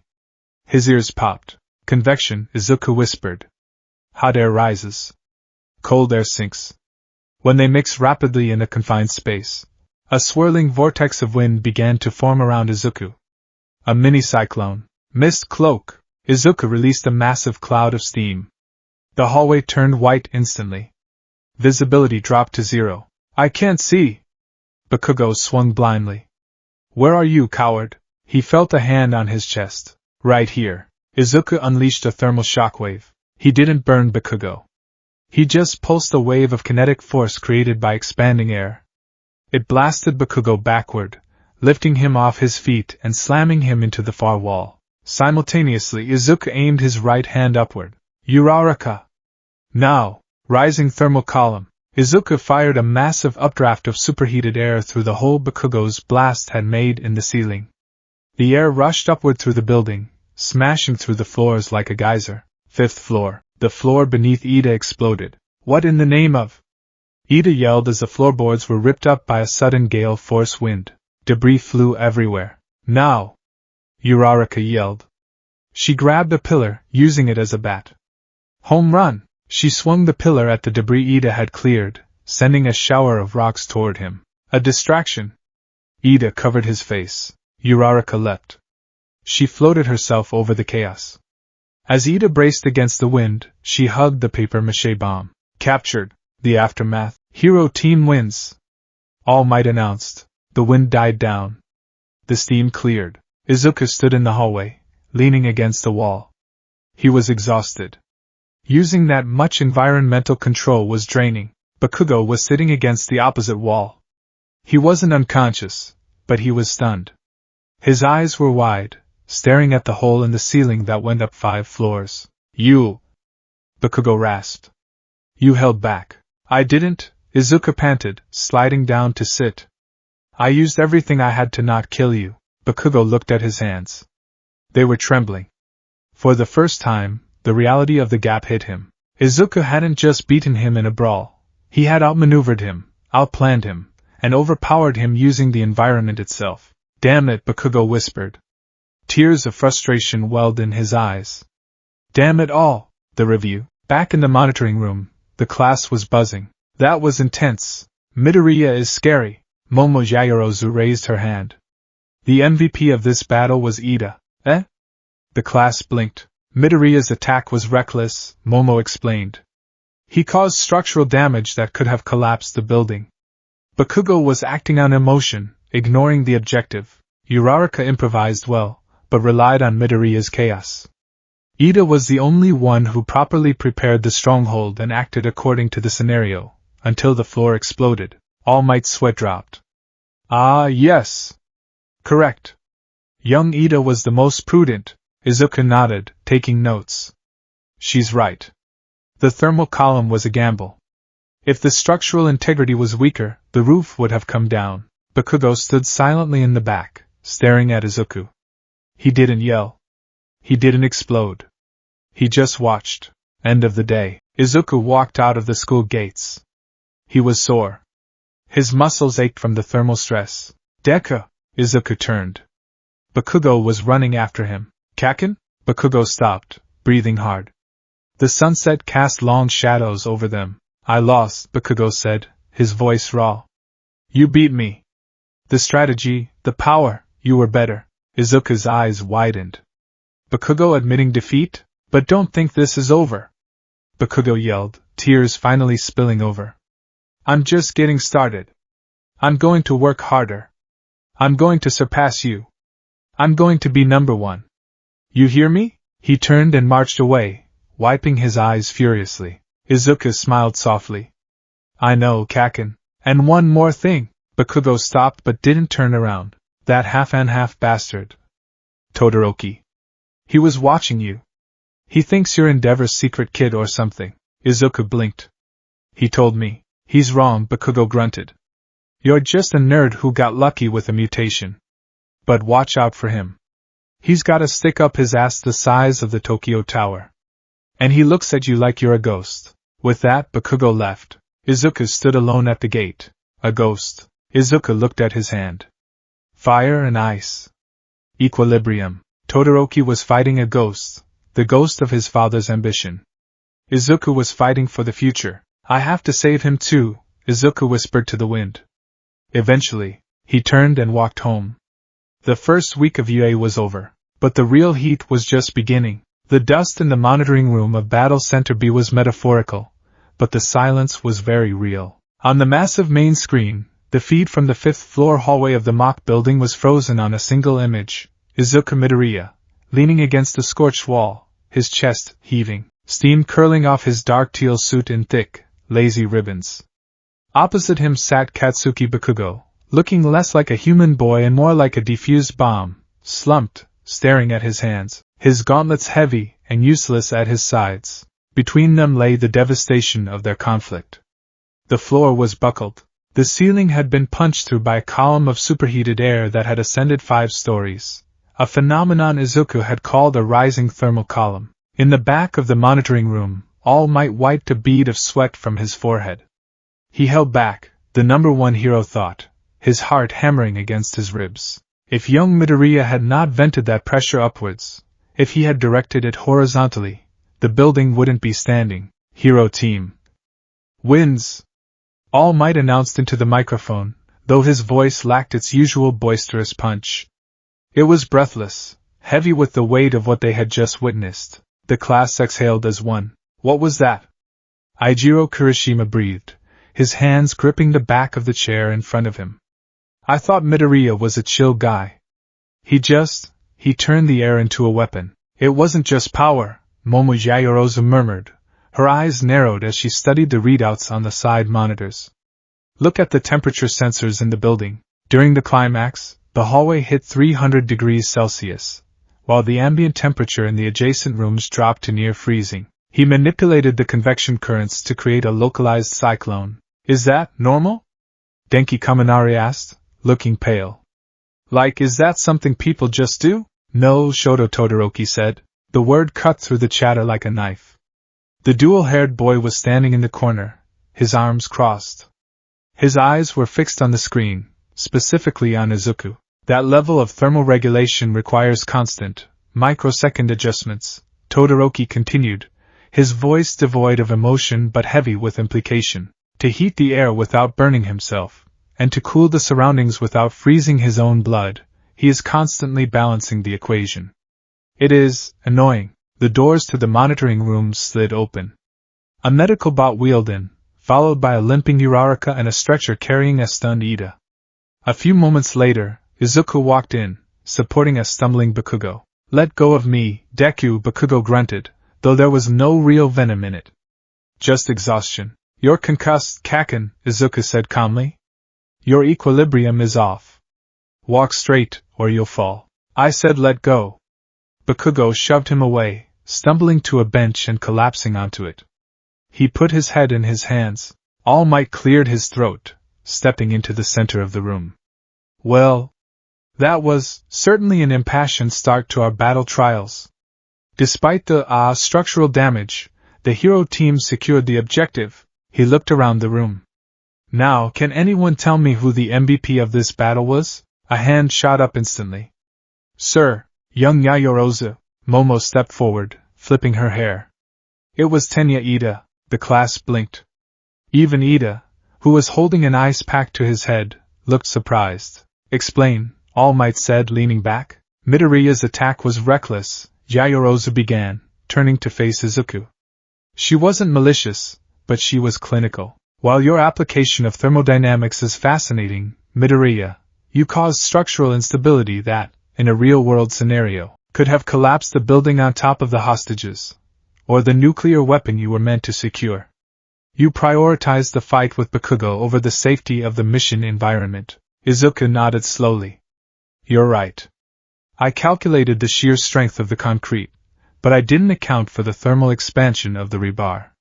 His ears popped. Convection, Izuku whispered. Hot air rises. Cold air sinks. When they mix rapidly in a confined space, a swirling vortex of wind began to form around Izuku. A mini-cyclone. Mist cloak. Izuku released a massive cloud of steam. The hallway turned white instantly. Visibility dropped to 0. I can't see. Bakugo swung blindly. Where are you, coward? He felt a hand on his chest. Right here. Izuku unleashed a thermal shockwave. He didn't burn Bakugo. He just pulsed a wave of kinetic force created by expanding air. It blasted Bakugo backward, lifting him off his feet and slamming him into the far wall. Simultaneously, Izuku aimed his right hand upward. Uraraka! Now! Rising thermal column. Izuku fired a massive updraft of superheated air through the hole Bakugo's blast had made in the ceiling. The air rushed upward through the building, smashing through the floors like a geyser. 5th floor. The floor beneath Ida exploded. What in the name of? Ida yelled as the floorboards were ripped up by a sudden gale force wind. Debris flew everywhere. Now! Uraraka yelled. She grabbed a pillar, using it as a bat. Home run! She swung the pillar at the debris Ida had cleared, sending a shower of rocks toward him. A distraction. Ida covered his face. Uraraka leapt. She floated herself over the chaos. As Ida braced against the wind, she hugged the papier-mâché bomb. Captured. The aftermath. Hero team wins. All Might announced. The wind died down. The steam cleared. Izuku stood in the hallway, leaning against the wall. He was exhausted. Using that much environmental control was draining. Bakugo was sitting against the opposite wall. He wasn't unconscious, but he was stunned. His eyes were wide, staring at the hole in the ceiling that went up 5 floors. You! Bakugo rasped. You held back. I didn't, Izuku panted, sliding down to sit. I used everything I had to not kill you. Bakugo looked at his hands. They were trembling. For the first time, the reality of the gap hit him. Izuku hadn't just beaten him in a brawl. He had outmaneuvered him, outplanned him, and overpowered him using the environment itself. Damn it, Bakugo whispered. Tears of frustration welled in his eyes. Damn it all! The review. Back in the monitoring room, the class was buzzing. That was intense. Midoriya is scary. Momo Yaoyorozu raised her hand. The MVP of this battle was Ida. Eh? The class blinked. Midoriya's attack was reckless, Momo explained. He caused structural damage that could have collapsed the building. Bakugo was acting on emotion, ignoring the objective. Uraraka improvised well, but relied on Midoriya's chaos. Ida was the only one who properly prepared the stronghold and acted according to the scenario, until the floor exploded. All Might's sweat dropped. Ah, yes. Correct. Young Ida was the most prudent, Izuku nodded, taking notes. She's right. The thermal column was a gamble. If the structural integrity was weaker, the roof would have come down. Bakugo stood silently in the back, staring at Izuku. He didn't yell. He didn't explode. He just watched. End of the day. Izuku walked out of the school gates. He was sore. His muscles ached from the thermal stress. Deku! Izuku turned. Bakugo was running after him. Kaken? Bakugo stopped, breathing hard. The sunset cast long shadows over them. I lost, Bakugo said, his voice raw. You beat me. The strategy, the power, you were better. Izuku's eyes widened. Bakugo admitting defeat? But don't think this is over. Bakugo yelled, tears finally spilling over. I'm just getting started. I'm going to work harder. I'm going to surpass you. I'm going to be number one. You hear me? He turned and marched away, wiping his eyes furiously. Izuku smiled softly. I know, Kaken. And one more thing. Bakugo stopped but didn't turn around. That half-and-half bastard. Todoroki. He was watching you. He thinks you're Endeavor's secret kid or something. Izuku blinked. He told me. He's wrong, Bakugo grunted. You're just a nerd who got lucky with a mutation. But watch out for him. He's got a stick up his ass the size of the Tokyo Tower. And he looks at you like you're a ghost. With that, Bakugo left. Izuku stood alone at the gate. A ghost. Izuku looked at his hand. Fire and ice. Equilibrium. Todoroki was fighting a ghost, the ghost of his father's ambition. Izuku was fighting for the future. I have to save him too, Izuku whispered to the wind. Eventually, he turned and walked home. The first week of UA was over, but the real heat was just beginning. The dust in the monitoring room of Battle Center B was metaphorical, but the silence was very real. On the massive main screen, the feed from the fifth-floor hallway of the mock building was frozen on a single image. Izuku Midoriya, leaning against a scorched wall, his chest heaving, steam curling off his dark teal suit in thick, lazy ribbons. Opposite him sat Katsuki Bakugo, looking less like a human boy and more like a defused bomb, slumped, staring at his hands, his gauntlets heavy and useless at his sides. Between them lay the devastation of their conflict. The floor was buckled. The ceiling had been punched through by a column of superheated air that had ascended 5 stories. A phenomenon Izuku had called a rising thermal column. In the back of the monitoring room, All Might wiped a bead of sweat from his forehead. He held back, the number one hero thought, his heart hammering against his ribs. If young Midoriya had not vented that pressure upwards, if he had directed it horizontally, the building wouldn't be standing. Hero team wins! All Might announced into the microphone, though his voice lacked its usual boisterous punch. It was breathless, heavy with the weight of what they had just witnessed. The class exhaled as one. What was that? Eijiro Kirishima breathed, his hands gripping the back of the chair in front of him. I thought Midoriya was a chill guy. He turned the air into a weapon. It wasn't just power, Momo Yaoyorozu murmured. Her eyes narrowed as she studied the readouts on the side monitors. Look at the temperature sensors in the building. During the climax, the hallway hit 300 degrees Celsius, while the ambient temperature in the adjacent rooms dropped to near freezing. He manipulated the convection currents to create a localized cyclone. Is that normal? Denki Kaminari asked, looking pale. Like, is that something people just do? No, Shoto Todoroki said. The word cut through the chatter like a knife. The dual-haired boy was standing in the corner, his arms crossed. His eyes were fixed on the screen, specifically on Izuku. That level of thermal regulation requires constant, microsecond adjustments, Todoroki continued, his voice devoid of emotion but heavy with implication. To heat the air without burning himself, and to cool the surroundings without freezing his own blood, he is constantly balancing the equation. It is annoying. The doors to the monitoring rooms slid open. A medical bot wheeled in, followed by a limping Uraraka and a stretcher carrying a stunned Ida. A few moments later, Izuku walked in, supporting a stumbling Bakugo. "Let go of me, Deku," Bakugo grunted, though there was no real venom in it. "Just exhaustion. You're concussed, Kaken," Izuku said calmly. "Your equilibrium is off. Walk straight, or you'll fall." "I said let go." Bakugo shoved him away, stumbling to a bench and collapsing onto it. He put his head in his hands. All Might cleared his throat, stepping into the center of the room. "Well, that was certainly an impassioned start to our battle trials. Despite the structural damage, the hero team secured the objective." He looked around the room. "Now, can anyone tell me who the MVP of this battle was?" A hand shot up instantly. "Sir, young Yaoyorozu," Momo stepped forward, flipping her hair. "It was Tenya Ida." The class blinked. Even Ida, who was holding an ice pack to his head, looked surprised. "Explain," All Might said, leaning back. "Midoriya's attack was reckless," Yaoyorozu began, turning to face Izuku. "She wasn't malicious, but she was clinical. While your application of thermodynamics is fascinating, Midoriya, you caused structural instability that, in a real-world scenario, could have collapsed the building on top of the hostages, or the nuclear weapon you were meant to secure. You prioritized the fight with Bakugo over the safety of the mission environment." Izuku nodded slowly. "You're right. I calculated the sheer strength of the concrete, but I didn't account for the thermal expansion of the rebar.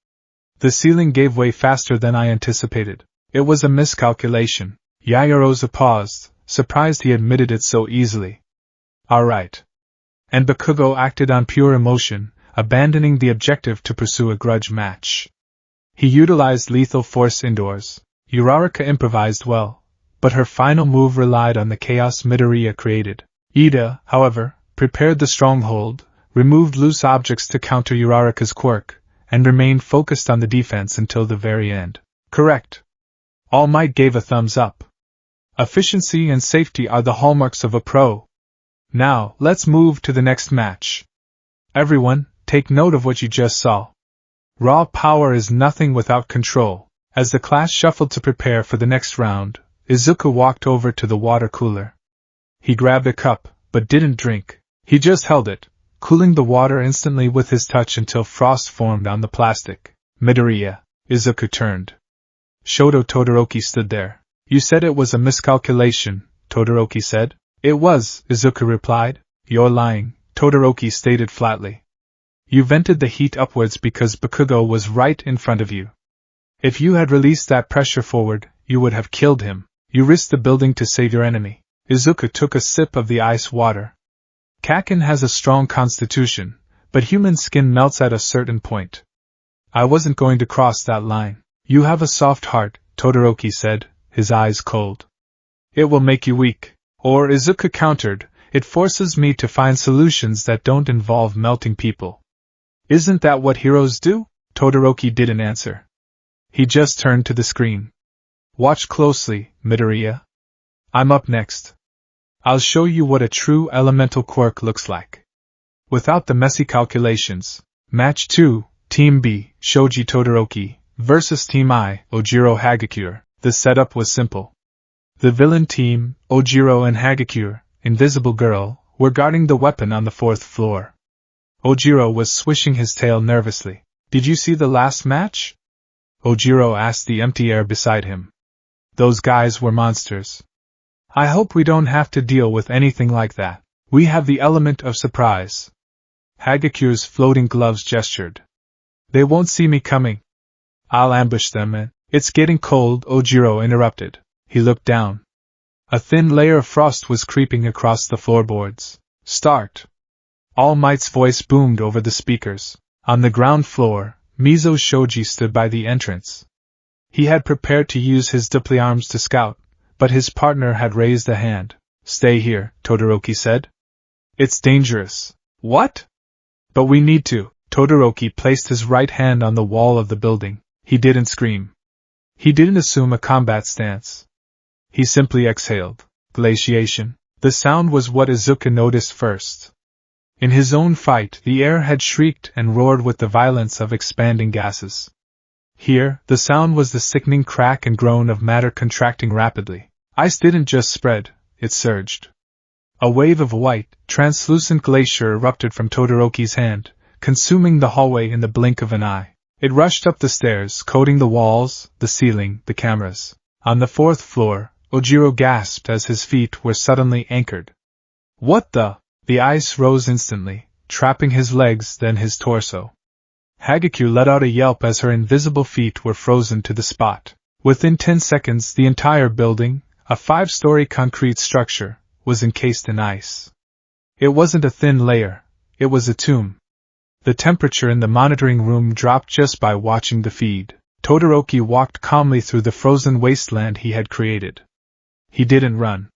The ceiling gave way faster than I anticipated. It was a miscalculation." Yaoyorozu paused, surprised he admitted it so easily. "All right." And Bakugo acted on pure emotion, abandoning the objective to pursue a grudge match. He utilized lethal force indoors. Uraraka improvised well, but her final move relied on the chaos Midoriya created. Ida, however, prepared the stronghold, removed loose objects to counter Uraraka's quirk, and remained focused on the defense until the very end. "Correct." All Might gave a thumbs up. "Efficiency and safety are the hallmarks of a pro. Now, let's move to the next match. Everyone, take note of what you just saw. Raw power is nothing without control." As the class shuffled to prepare for the next round, Izuku walked over to the water cooler. He grabbed a cup, but didn't drink. He just held it, cooling the water instantly with his touch until frost formed on the plastic. "Midoriya." Izuku turned. Shoto Todoroki stood there. "You said it was a miscalculation," Todoroki said. "It was," Izuku replied. "You're lying," Todoroki stated flatly. "You vented the heat upwards because Bakugo was right in front of you. If you had released that pressure forward, you would have killed him. You risked the building to save your enemy." Izuku took a sip of the ice water. "Kaken has a strong constitution, but human skin melts at a certain point. I wasn't going to cross that line." "You have a soft heart," Todoroki said, his eyes cold. "It will make you weak." Or, Izuku countered, "it forces me to find solutions that don't involve melting people." "Isn't that what heroes do?" Todoroki didn't answer. He just turned to the screen. "Watch closely, Midoriya. I'm up next. I'll show you what a true elemental quirk looks like. Without the messy calculations." Match 2, Team B, Shoji Todoroki, versus Team I, Ojiro Hagakure. The setup was simple. The villain team, Ojiro and Hagakure, Invisible Girl, were guarding the weapon on the 4th floor. Ojiro was swishing his tail nervously. "Did you see the last match?" Ojiro asked the empty air beside him. "Those guys were monsters. I hope we don't have to deal with anything like that. We have the element of surprise." Hagakure's floating gloves gestured. "They won't see me coming. I'll ambush them and—" "It's getting cold," Ojiro interrupted. He looked down. A thin layer of frost was creeping across the floorboards. "Start!" All Might's voice boomed over the speakers. On the ground floor, Mizo Shoji stood by the entrance. He had prepared to use his dupliarms to scout, but his partner had raised a hand. "Stay here," Todoroki said. "It's dangerous." "What?" "But we need to." Todoroki placed his right hand on the wall of the building. He didn't scream. He didn't assume a combat stance. He simply exhaled. Glaciation. The sound was what Izuku noticed first. In his own fight, the air had shrieked and roared with the violence of expanding gases. Here, the sound was the sickening crack and groan of matter contracting rapidly. Ice didn't just spread, it surged. A wave of white, translucent glacier erupted from Todoroki's hand, consuming the hallway in the blink of an eye. It rushed up the stairs, coating the walls, the ceiling, the cameras. On the 4th floor, Ojiro gasped as his feet were suddenly anchored. What the? The ice rose instantly, trapping his legs, then his torso. Hagekyo let out a yelp as her invisible feet were frozen to the spot. Within 10 seconds, the entire building, a 5-story concrete structure, was encased in ice. It wasn't a thin layer, it was a tomb. The temperature in the monitoring room dropped just by watching the feed. Todoroki walked calmly through the frozen wasteland he had created. He didn't run.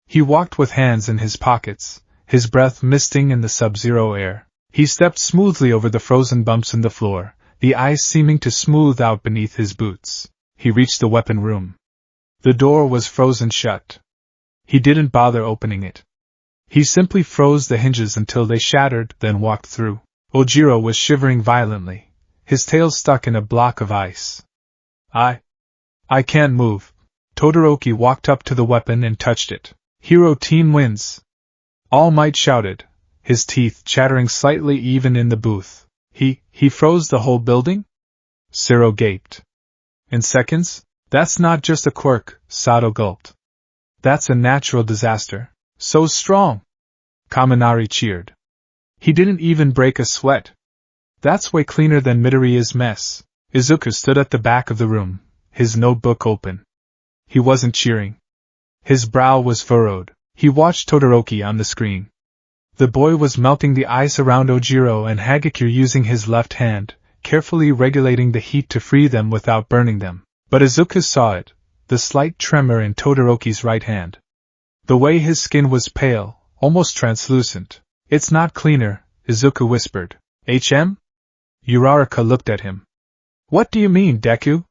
He walked with hands in his pockets, his breath misting in the sub-zero air. He stepped smoothly over the frozen bumps in the floor, the ice seeming to smooth out beneath his boots. He reached the weapon room. The door was frozen shut. He didn't bother opening it. He simply froze the hinges until they shattered, then walked through. Ojiro was shivering violently, his tail stuck in a block of ice. I can't move. Todoroki walked up to the weapon and touched it. Hero Team wins! All Might shouted, his teeth chattering slightly even in the booth. He froze the whole building? Zero gaped. In seconds? That's not just a quirk, Sato gulped. That's a natural disaster. So strong! Kaminari cheered. He didn't even break a sweat. That's way cleaner than Midoriya's mess. Izuku stood at the back of the room, his notebook open. He wasn't cheering. His brow was furrowed. He watched Todoroki on the screen. The boy was melting the ice around Ojiro and Hagekyo using his left hand, carefully regulating the heat to free them without burning them. But Izuku saw it, the slight tremor in Todoroki's right hand. The way his skin was pale, almost translucent. It's not cleaner, Izuku whispered. HM? Uraraka looked at him. What do you mean, Deku?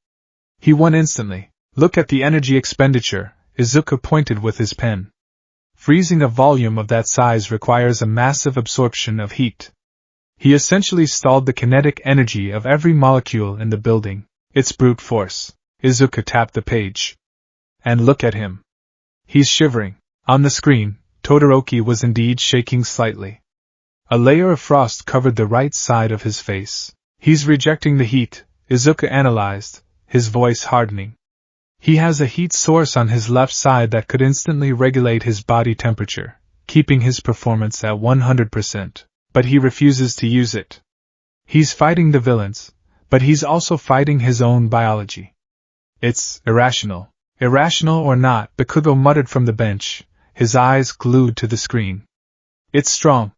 He won instantly. Look at the energy expenditure, Izuku pointed with his pen. Freezing a volume of that size requires a massive absorption of heat. He essentially stalled the kinetic energy of every molecule in the building. It's brute force. Izuku tapped the page. And look at him. He's shivering. On the screen, Todoroki was indeed shaking slightly. A layer of frost covered the right side of his face. He's rejecting the heat, Izuku analyzed, his voice hardening. He has a heat source on his left side that could instantly regulate his body temperature, keeping his performance at 100%. But he refuses to use it. He's fighting the villains, but he's also fighting his own biology. It's irrational. Irrational or not, Bakugo muttered from the bench, his eyes glued to the screen. It's strong.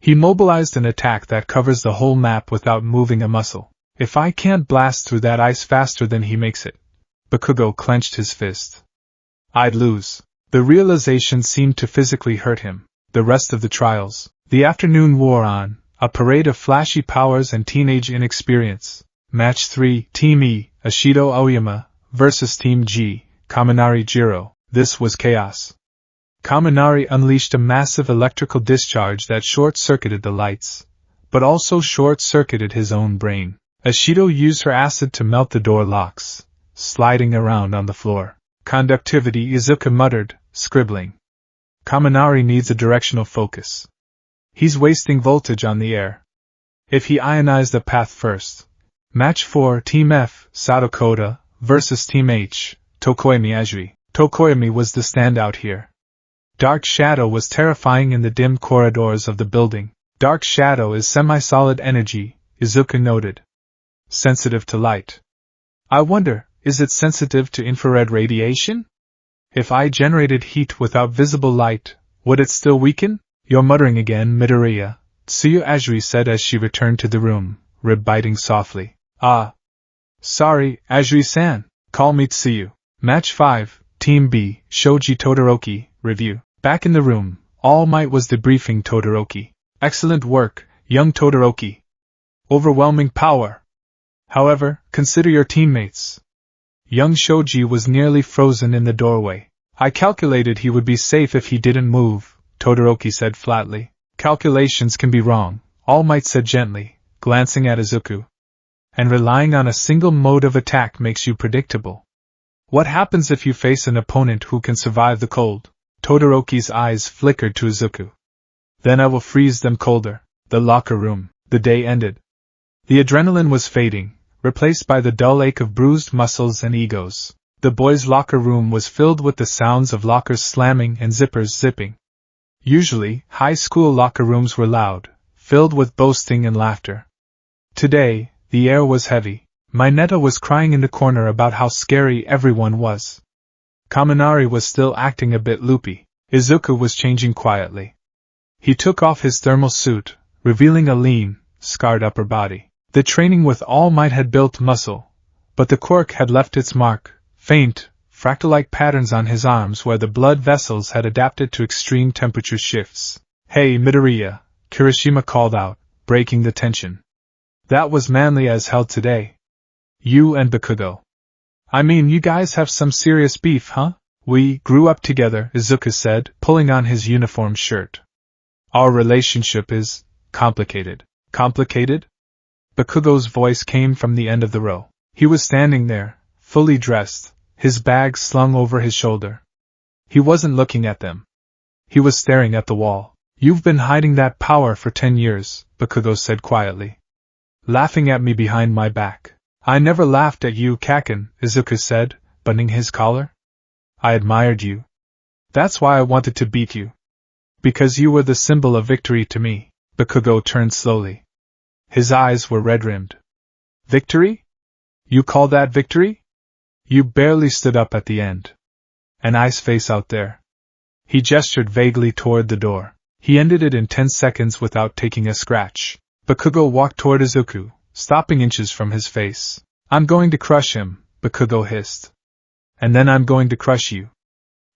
He mobilized an attack that covers the whole map without moving a muscle. If I can't blast through that ice faster than he makes it. Bakugo clenched his fist. I'd lose. The realization seemed to physically hurt him. The rest of the trials. The afternoon wore on, a parade of flashy powers and teenage inexperience. Match 3, Team E, Ashido Aoyama, versus Team G, Kaminari Jiro. This was chaos. Kaminari unleashed a massive electrical discharge that short-circuited the lights, but also short-circuited his own brain. Ashido used her acid to melt the door locks, sliding around on the floor. Conductivity, Izuku muttered, scribbling. Kaminari needs a directional focus. He's wasting voltage on the air. If he ionized the path first. Match 4, Team F, Sato Koda, versus Team H, Tokoyami Ajiri. Tokoyami was the standout here. Dark Shadow was terrifying in the dim corridors of the building. Dark Shadow is semi-solid energy, Izuku noted. Sensitive to light. I wonder, is it sensitive to infrared radiation? If I generated heat without visible light, would it still weaken? You're muttering again, Midoriya, Tsuyu Ajiri said as she returned to the room, rib biting softly. Ah. Sorry, Ajiri-san. Call me Tsuyu. Match 5, Team B, Shoji Todoroki, review. Back in the room, All Might was debriefing Todoroki. Excellent work, young Todoroki. Overwhelming power. However, consider your teammates. Young Shoji was nearly frozen in the doorway. I calculated he would be safe if he didn't move, Todoroki said flatly. Calculations can be wrong, All Might said gently, glancing at Izuku. And relying on a single mode of attack makes you predictable. What happens if you face an opponent who can survive the cold? Todoroki's eyes flickered to Izuku. Then I will freeze them colder. The locker room. The day ended. The adrenaline was fading, replaced by the dull ache of bruised muscles and egos. The boys' locker room was filled with the sounds of lockers slamming and zippers zipping. Usually, high school locker rooms were loud, filled with boasting and laughter. Today, the air was heavy. Mineta was crying in the corner about how scary everyone was. Kaminari was still acting a bit loopy. Izuku was changing quietly. He took off his thermal suit, revealing a lean, scarred upper body. The training with All Might had built muscle, but the quirk had left its mark, faint, fractal-like patterns on his arms where the blood vessels had adapted to extreme temperature shifts. "Hey, Midoriya," Kirishima called out, breaking the tension. "That was manly as hell today. You and Bakugo. I mean, you guys have some serious beef, huh?" "We grew up together," Izuku said, pulling on his uniform shirt. "Our relationship is complicated." "Complicated?" Bakugo's voice came from the end of the row. He was standing there, fully dressed, his bag slung over his shoulder. He wasn't looking at them. He was staring at the wall. "You've been hiding that power for 10 years, Bakugo said quietly. "Laughing at me behind my back." "I never laughed at you, Kaken," Izuku said, buttoning his collar. "I admired you. That's why I wanted to beat you. Because you were the symbol of victory to me." Bakugo turned slowly. His eyes were red-rimmed. "Victory? You call that victory? You barely stood up at the end. An ice face out there." He gestured vaguely toward the door. He ended it in 10 seconds without taking a scratch. Bakugo walked toward Izuku, stopping inches from his face. "I'm going to crush him," Bakugo hissed. "And then I'm going to crush you.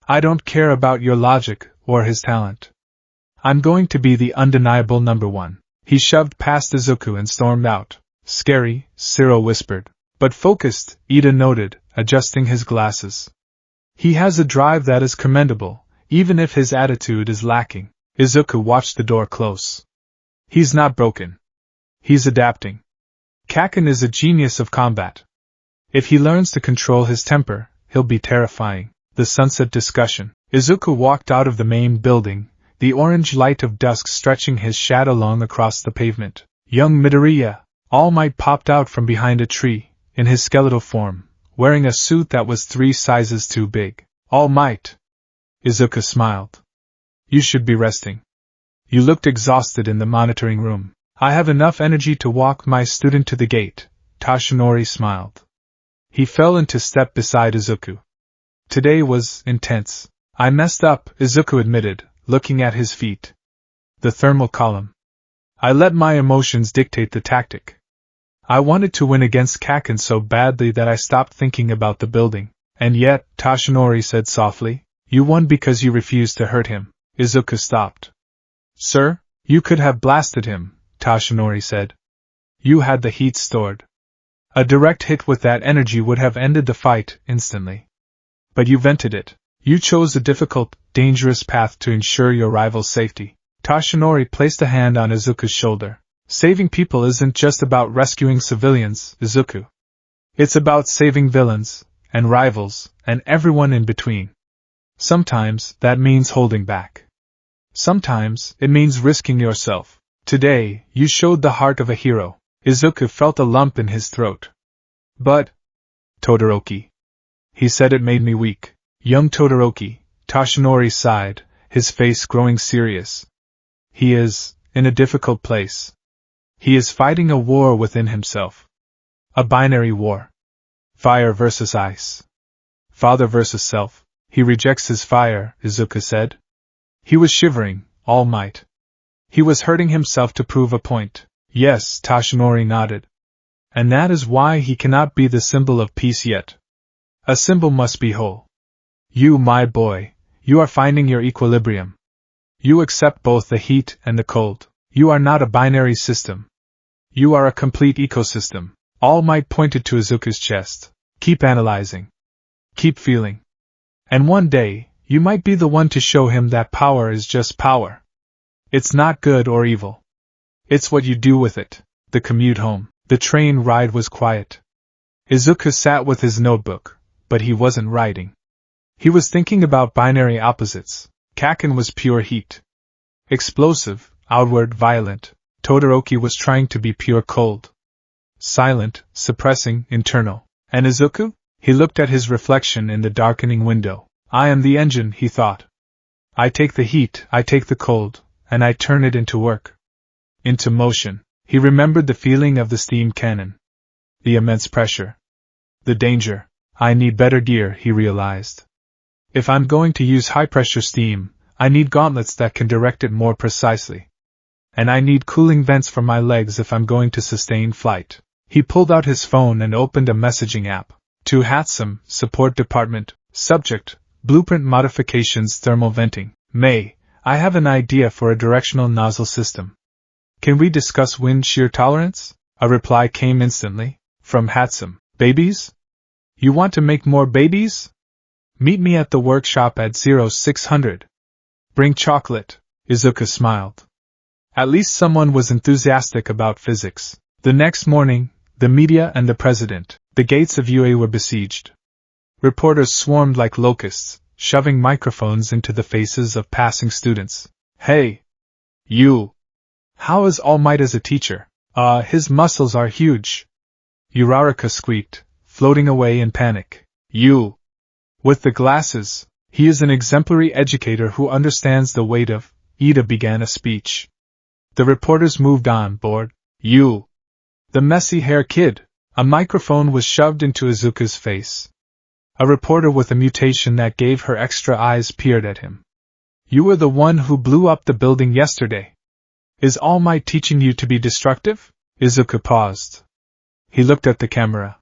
I don't care about your logic or his talent. I'm going to be the undeniable number one." He shoved past Izuku and stormed out. "Scary," Ciro whispered. "But focused," Ida noted, adjusting his glasses. "He has a drive that is commendable, even if his attitude is lacking." Izuku watched the door close. "He's not broken. He's adapting. Kaken is a genius of combat. If he learns to control his temper, he'll be terrifying." The sunset discussion. Izuku walked out of the main building, the orange light of dusk stretching his shadow long across the pavement. Young Midoriya, All Might, popped out from behind a tree, in his skeletal form, wearing a suit that was 3 sizes too big. "All Might." Izuku smiled. "You should be resting. You looked exhausted in the monitoring room." "I have enough energy to walk my student to the gate," Tashinori smiled. He fell into step beside Izuku. "Today was intense. I messed up," Izuku admitted, looking at his feet. "The thermal column. I let my emotions dictate the tactic. I wanted to win against Kaken so badly that I stopped thinking about the building. And yet," Tashinori said softly, "you won because you refused to hurt him." Izuku stopped. "Sir, you could have blasted him," Tashinori said. "You had the heat stored. A direct hit with that energy would have ended the fight instantly. But you vented it. You chose a difficult, dangerous path to ensure your rival's safety." Tashinori placed a hand on Izuku's shoulder. "Saving people isn't just about rescuing civilians, Izuku. It's about saving villains, and rivals, and everyone in between. Sometimes that means holding back. Sometimes it means risking yourself. Today, you showed the heart of a hero." Izuku felt a lump in his throat. "But, Todoroki," he said, "it made me weak." "Young Todoroki," Tashinori sighed, his face growing serious. "He is in a difficult place. He is fighting a war within himself. A binary war. Fire versus ice. Father versus self. He rejects his fire," Izuku said. He was shivering, All Might. He was hurting himself to prove a point. "Yes," Tashinori nodded. "And that is why he cannot be the symbol of peace yet. A symbol must be whole. You, my boy, you are finding your equilibrium. You accept both the heat and the cold. You are not a binary system. You are a complete ecosystem." All Might pointed to Izuku's chest. "Keep analyzing. Keep feeling. And one day, you might be the one to show him that power is just power." It's not good or evil. It's what you do with it. The commute home. The train ride was quiet. Izuku sat with his notebook, but he wasn't writing. He was thinking about binary opposites. Kaken was pure heat. Explosive, outward, violent. Todoroki was trying to be pure cold. Silent, suppressing, internal. And Izuku? He looked at his reflection in the darkening window. I am the engine, he thought. I take the heat, I take the cold, and I turn it into work. Into motion. He remembered the feeling of the steam cannon. The immense pressure. The danger. I need better gear, he realized. If I'm going to use high-pressure steam, I need gauntlets that can direct it more precisely. And I need cooling vents for my legs if I'm going to sustain flight. He pulled out his phone and opened a messaging app. To Hatsum, Support Department, Subject, Blueprint Modifications Thermal Venting. May, I have an idea for a directional nozzle system. Can we discuss wind shear tolerance? A reply came instantly, from Hatsum. Babies? You want to make more babies? Meet me at the workshop at 0600. Bring chocolate, Izuku smiled. At least someone was enthusiastic about physics. The next morning, the media and the president, the gates of UA were besieged. Reporters swarmed like locusts, shoving microphones into the faces of passing students. Hey! You! How is All Might as a teacher? His muscles are huge. Uraraka squeaked, floating away in panic. You! With the glasses, he is an exemplary educator who understands the weight of. Ida began a speech. The reporters moved on, bored. You! The messy hair kid! A microphone was shoved into Izuku's face. A reporter with a mutation that gave her extra eyes peered at him. You were the one who blew up the building yesterday. Is All Might teaching you to be destructive? Izuku paused. He looked at the camera.